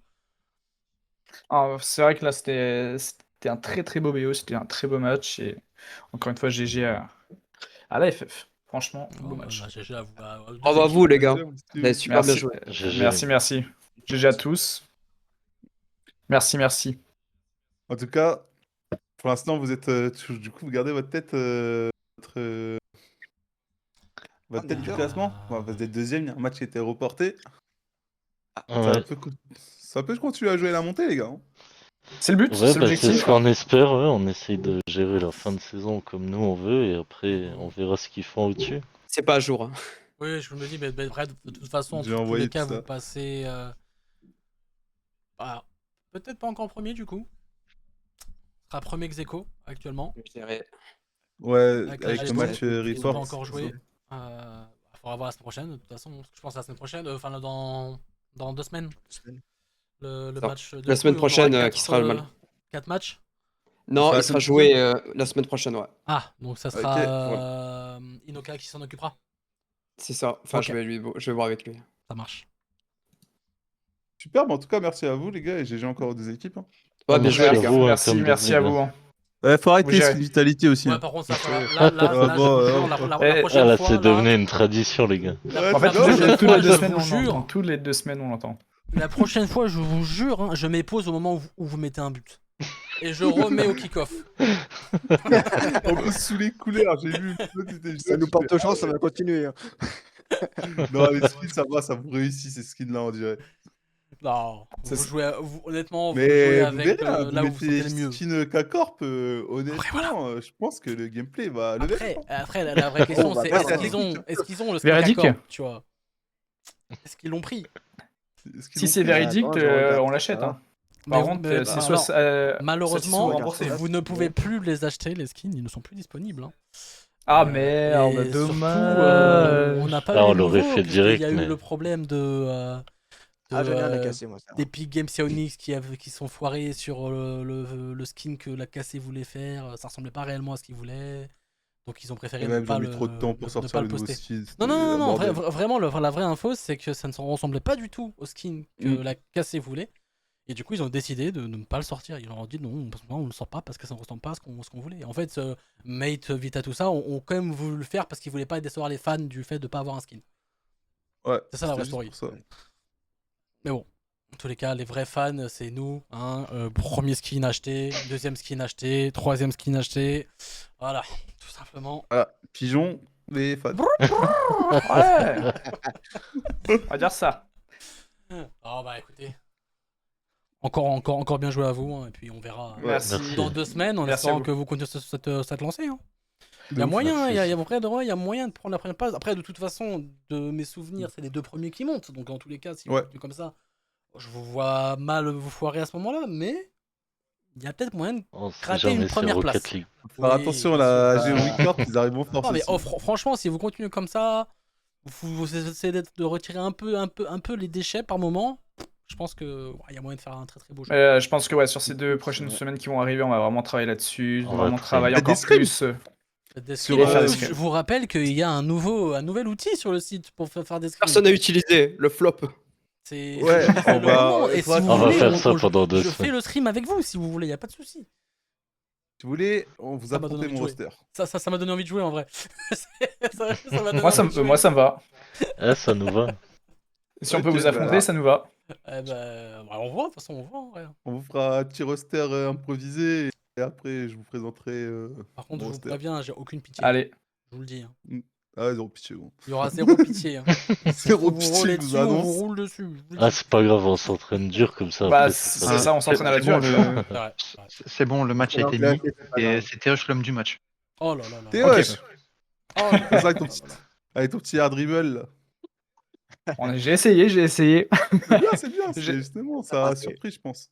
Alors, c'est vrai que là c'était un très très beau BO, c'était un très beau match et encore une fois GG à la FF. Franchement, Oh, beau bah, match. GG à vous. Deux Bravo à équipes. vous, les gars. Deuxième, Vous avez super bien Merci. joué. GG. Merci. GG à tous. Merci. En tout cas, pour l'instant, vous êtes. Du coup, vous gardez votre tête. Votre, votre tête du leader. classement. Enfin, vous êtes deuxième, il y a un match qui a été reporté. Ah Ça ouais. peut, ça peut continuer à jouer la montée, les gars. Hein. C'est le but, Ouais, c'est bah, c'est l'objectif. ce qu'on espère, ouais. On essaye de gérer la fin de saison comme nous on veut et après on verra ce qu'ils font au-dessus. C'est pas à jour. Hein. Oui, je me dis, mais bref, de toute façon, en J'ai tous envoyé les cas, tout ça. vous passez. Bah, peut-être pas encore premier du coup. Ce sera premier ex aequo actuellement. Je dirais. Ouais, Avec avec la le GECO, match ils n'ont report. pas encore c'est joué. ça. Il faudra voir la semaine prochaine. De toute façon, je pense la semaine prochaine, enfin dans 2 semaines. Le Ça. match de La semaine couille, on aura prochaine, qui sera le match 4 matchs. Non, sera la il sera semaine joué la semaine prochaine, ouais. Ah, donc ça Ok, sera Inoka qui s'en occupera. C'est ça. Enfin, Ok. je vais voir avec lui. Ça marche. Super, mais en tout cas, merci à vous, les gars. Et GG encore aux deux équipes. Hein. Ouais, bien Merci joué, à les gars. vous, hein, comme Merci à d'hab, les vous. gars. Hein. Faut arrêter Vous gérez. cette vitalité aussi. Ouais, hein. par contre, ça, là, bon, je vous jure, la Eh, prochaine là, fois, c'est là, devenu une tradition, les gars. Ouais, En fait, la non, prochaine toutes fois, les je 2 vous semaines, on jure. l'entend. Toutes les 2 semaines, on l'entend. La prochaine fois, je vous jure, hein, je m'épose au moment où vous mettez un but. Et je remets au kick-off. En plus, sous les couleurs, j'ai vu. Ça nous porte chance, ça va continuer. Hein. Non, les skins, ça va, ça vous réussit ces skins-là, on dirait. Non, Ça, vous c'est- jouez, honnêtement, vous Mais jouez vous avec verrez, hein, vous là où vous mettez sentez le mieux. skin K-Corp, honnêtement, voilà. je pense que le gameplay va lever. Après, la vraie question, bah, c'est merde, est-ce qu'ils ont le Véridique. Skakakor, tu vois? Est-ce qu'ils l'ont pris? Si c'est véridique, Attends, je regarde. on l'achète. Ah. Hein. Par contre, mais c'est alors, soit soit malheureusement, remboursé. vous ne pouvez plus les acheter, les skins, ils ne sont plus disponibles. Hein. Ah merde, et surtout, dommage. on n'a pas Ah, eu on le l'aurait nouveau, fait puisqu'il y direct, a eu mais- le problème Ah, j'en ai rien à casser, moi. Ça. d'Epic Games et Onyx qui sont foirés sur le skin que la cassée voulait faire. Ça ressemblait pas réellement à ce qu'ils voulaient. Donc ils ont préféré Et ne même, pas j'ai mis le, trop de temps pour ne sortir pas le le nouveau poster. skin. Non, c'était un bordel. vraiment, la vraie info, c'est que ça ne ressemblait pas du tout au skin que la cassée voulait. Et du coup, ils ont décidé de ne pas le sortir. Ils ont dit non, on ne le sort pas parce que ça ne ressemble pas à ce qu'on voulait. En fait, Mate, Vita, tout ça, ont quand même voulu le faire parce qu'ils voulaient pas décevoir les fans du fait de ne pas avoir un skin. Ouais, C'est ça la vraie c'était story. juste pour ça. Mais bon, en tous les cas, les vrais fans, c'est nous. Hein, premier skin acheté, deuxième skin acheté, troisième skin acheté. Voilà, tout simplement. Voilà, pigeon, les fans. Ouais. On va dire ça. Oh bah écoutez. Encore bien joué à vous, hein, et puis on verra Merci. dans 2 semaines en Merci à espérant vous. que vous continuez cette lancée. Hein. Il De y a ouf. moyen, il y a merci. vrai de vrai, il y a moyen de prendre la première place. Après, de toute façon, de mes souvenirs, c'est les 2 premiers qui montent. Donc dans tous les cas, si vous Ouais. continuez comme ça, je vous vois mal vous foirer à ce moment-là, mais il y a peut-être moyen de On sait gratter jamais, une c'est première Rocket place. League. Faire attention à la Géo Record, ils arrivent en force Non, mais aussi. franchement, si vous continuez comme ça, vous essayez de retirer un peu les déchets par moment. Je pense que il y a moyen de faire un très très beau jeu. Je pense que ouais, sur ces 2 prochaines semaines qui vont arriver, on va vraiment travailler là-dessus. On va Vraiment travailler Faites des encore scrims. plus. Des Sur, skills. faire des Je skills. vous rappelle qu'il y a un nouvel outil sur le site pour faire des screens. Personne n'a utilisé le flop. C'est Ouais, je fais on le va- moment, et il si faudra vous qu'on- On va voulez, faire ça pendant 2 je fais semaines. le stream avec vous si vous voulez, y a pas de souci. Si vous voulez, on vous Ça m'a donné apporte mon envie de roster. Ça m'a donné envie de jouer en vrai. ça m'a donné Moi, ça envie de jouer. moi, ça me va. Eh, ça nous va. Si on Ok, peut vous affronter, bah. ça nous va. Eh ben, on voit, de toute façon, on voit. En vrai. On vous fera un petit roster improvisé et après je vous présenterai Par contre, mon je vous roster. préviens, j'ai aucune pitié. Allez. Je vous le dis. Hein. Ah, ils ont pitié. Bon. Il y aura zéro pitié. Hein. Zéro Vous pitié, roulez je vous dessus, on vous annonce. roule dessus. je vous le Ah, dis. c'est pas grave, on s'entraîne dur comme ça. Bah, Après, c'est ça, on s'entraîne à la C'est bon, durée. le... C'est vrai, c'est vrai. c'est bon, le match a été mis. Et c'était Rush l'homme du match. Oh là là là. T'es Ok. wesh. Oh là là Comme ça, là avec ton là petit, là. avec ton petit air dribble. Là. J'ai essayé. C'est bien, c'est bien. J'ai- C'est justement, ça a surpris, je pense.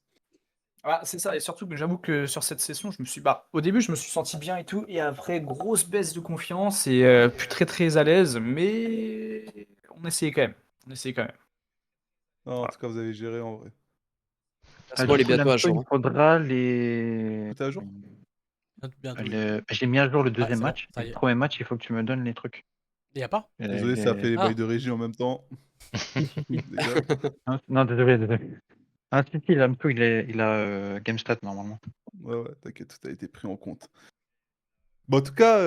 Ah, c'est ça, et surtout que j'avoue que sur cette session, au début, je me suis senti bien et tout, et après, grosse baisse de confiance et plus très très à l'aise, mais on essayait quand même. Non, en tout cas, vous avez géré en vrai. C'est bon, il est bientôt à jour. Il faudra les. Tout est à jour Bientôt. J'ai mis à jour le deuxième c'est bon, match. ça y Le est. premier match, il faut que tu me donnes les trucs. Y a pas Désolé, ça a fait les Ah. bails de régie en même temps. Les gars. Non, désolé. Ah, si, Lamto, il a GameStat normalement. Ouais, t'inquiète, tout a été pris en compte. Bon, en tout cas,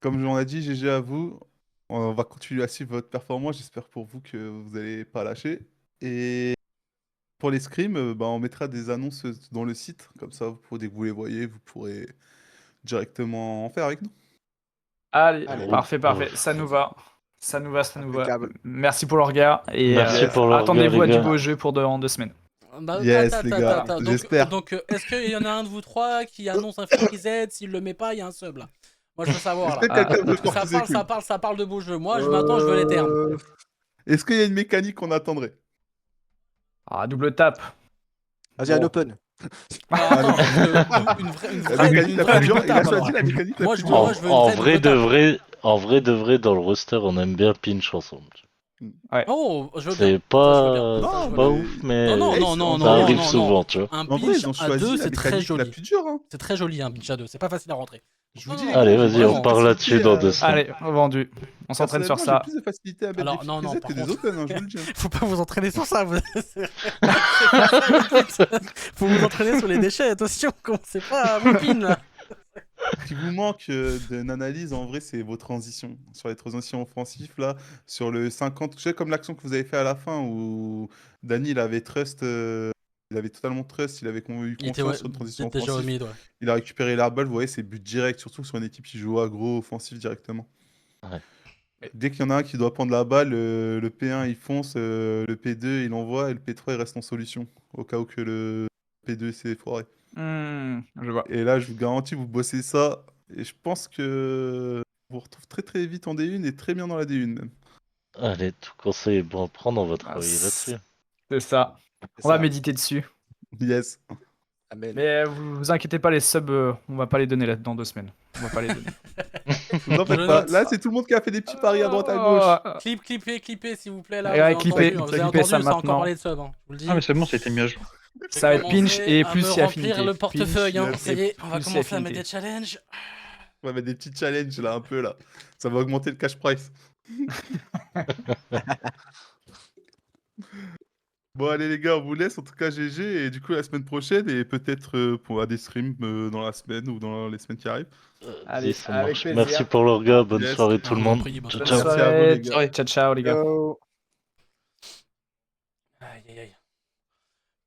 Comme on a dit, GG à vous. On va continuer à suivre votre performance. J'espère pour vous que vous n'allez pas lâcher. Et pour les scrims, on mettra des annonces dans le site. Comme ça, dès que vous les voyez, vous pourrez directement en faire avec nous. Allez, Allez. parfait. Ça nous va. Ça nous va. Impeccable. Merci pour le regard. Et Merci Yes. pour le regard, attendez-vous à les du gars. beau jeu pour dans 2 semaines. Bah, Yes, attends, les attends, gars, attends. j'espère. Donc, est-ce qu'il y en a un de vous trois qui annonce un FreeZ? S'il le met pas, il y a un sub là. Moi, je veux savoir Est-ce que là. quelqu'un veut Ça fortiser parle, cool ça parle de beaux jeux. Moi, je m'attends, je veux les termes. Est-ce qu'il y a une mécanique qu'on attendrait? Double tape. Vas-y, un Bon. open. Alors, attends, une La vraie mécanique la double plus dure, il a tape, choisi alors. la mécanique la Moi, plus je dure. veux une vraie double tape. En vrai, dans le roster, on aime bien pinch ensemble. Oh, je veux bien. C'est Ça, je veux bien. pas, Ça, je Non, veux pas bien. ouf, mais Non, ça arrive non, souvent, tu vois. Un En vrai, pinch ils ont à choisi 2, la c'est très mécanique la joli. plus dure. Hein. C'est très joli, un pinch à 2. C'est pas facile à rentrer. Je vous dis, Non, les Allez, gars, vas-y, j'ai on plus de parle là-dessus facilité dans à- 2 semaines. Allez, vendu. On s'entraîne sur Personnellement, ça. j'ai plus de facilité à mettre Alors, des non, FreeZ par que des contre- open, hein, je vous le dis. hein. Faut pas vous entraîner sur ça. Faut vous entraîner sur les déchets. Attention, commencez pas à vous pin là. Ce qui vous manque d'une analyse, en vrai, c'est vos transitions. Sur les transitions offensives, là, sur le 50, tu sais, comme l'action que vous avez fait à la fin où Dany, il avait trust, il avait totalement trust, il avait eu Il était, confiance sur une transition déjà au offensive. mid, ouais. Il a récupéré l'airball, vous voyez, c'est but direct, surtout sur une équipe qui joue aggro, offensif directement. Ouais. Dès qu'il y en a un qui doit prendre la balle, le P1 il fonce, le P2 il envoie et le P3 il reste en solution, au cas où que le P2 s'est foiré. Je vois. Et là, je vous garantis, vous bossez ça. Et je pense que vous retrouve très très vite en D1 et très bien dans la D1 même. Allez, tout conseil est bon à prendre, on va travailler Ah, là-dessus. C'est ça. C'est On va ça. méditer dessus. Yes. Amen. Mais vous inquiétez pas, les subs, on va pas les donner là dans 2 semaines. On va pas les donner. Vous en Je faites pas. note. Là, c'est tout le monde qui a fait des petits paris à droite à gauche. Clippez, s'il vous plaît là. Ouais, Vous avez clippez, entendu, vous clippez avez entendu, ça ça a encore maintenant. parlé de sub. Hein, je vous le dis. Ah, mais c'est bon, ça a été mis à jour. Ça va être pinch et Commencez plus à si me affinité. remplir le portefeuille. Hein. Pinch Ça y est, on va plus si commencer à mettre affinité. des challenges. On va mettre des petits challenges là, un peu là. Ça va augmenter le cash price. Bon, allez les gars, on vous laisse. En tout cas, GG. Et du coup, la semaine prochaine, et peut-être pour des streams dans la semaine ou dans les semaines qui arrivent. Allez, Ça avec marche. plaisir. Merci pour le regard, bonne Yes. soirée tout Ah, le je vous en monde. prie, bonne Ciao, Bonne ciao. Merci à vous, les soirée. gars. Ciao, les gars. Ciao. Aïe.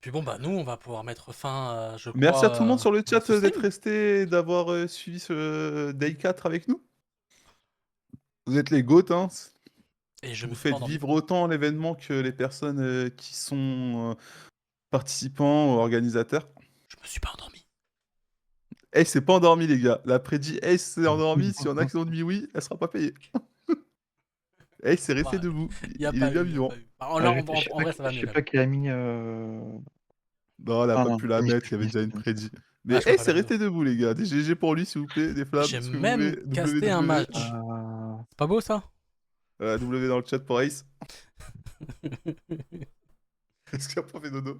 Puis bon, bah nous, on va pouvoir mettre fin, je crois. Merci à tout le monde sur le chat ce d'être stream. resté et d'avoir suivi ce Day 4 avec nous. Vous êtes les GOAT, hein. Et je me Vous suis pas faites endormi. vivre autant l'événement que les personnes qui sont participants ou organisateurs. Je me suis pas endormi. Ace s'est pas endormi, les gars. La prédit Ace s'est endormi. S'il y en a qui ont dit oui, elle sera pas payée. Ace s'est resté Ouais. debout. Il y a Il pas est bien eu, il y a vivant. pas eu. Alors là, Je sais en pas vrai, qui- ça va je mieux. sais là. pas qui a mis. Non, elle a Ah pas non, pu la Phoenix, mettre. Il y avait Phoenix, déjà une Phoenix. prédit. Ah, Mais je crois Ace pas est bien resté debout, les gars. Des GG pour lui, s'il vous plaît. Des flammes. J'ai ce que vous même voulez. casté un WW. match. C'est pas beau ça? W dans le chat pour Ace. Est-ce qu'il a pas fait dodo?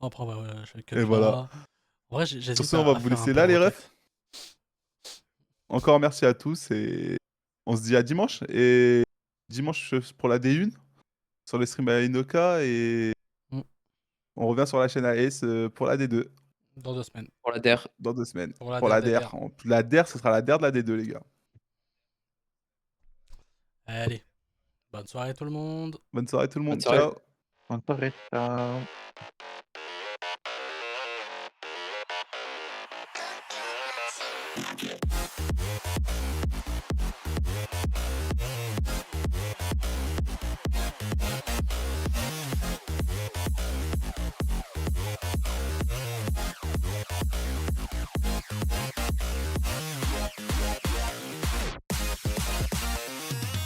Après, je fais le cut Et là. voilà. En vrai, j'hésite Sur ce, on va à vous faire un laisser peu là, de les requête. refs. Encore merci à tous et on se dit à dimanche. Et dimanche pour la D1 sur les streams à Inoka et Mm. on revient sur la chaîne AS pour la D2 Dans 2 semaines. Pour la DER. dans 2 semaines. Pour la Pour DER la des DER. DER. La DER, ce sera la DER de la D2, les gars. Allez. Bonne soirée tout le monde. Bonne soirée tout le monde. Bonne soirée. Ciao. Bonne soirée. Ciao.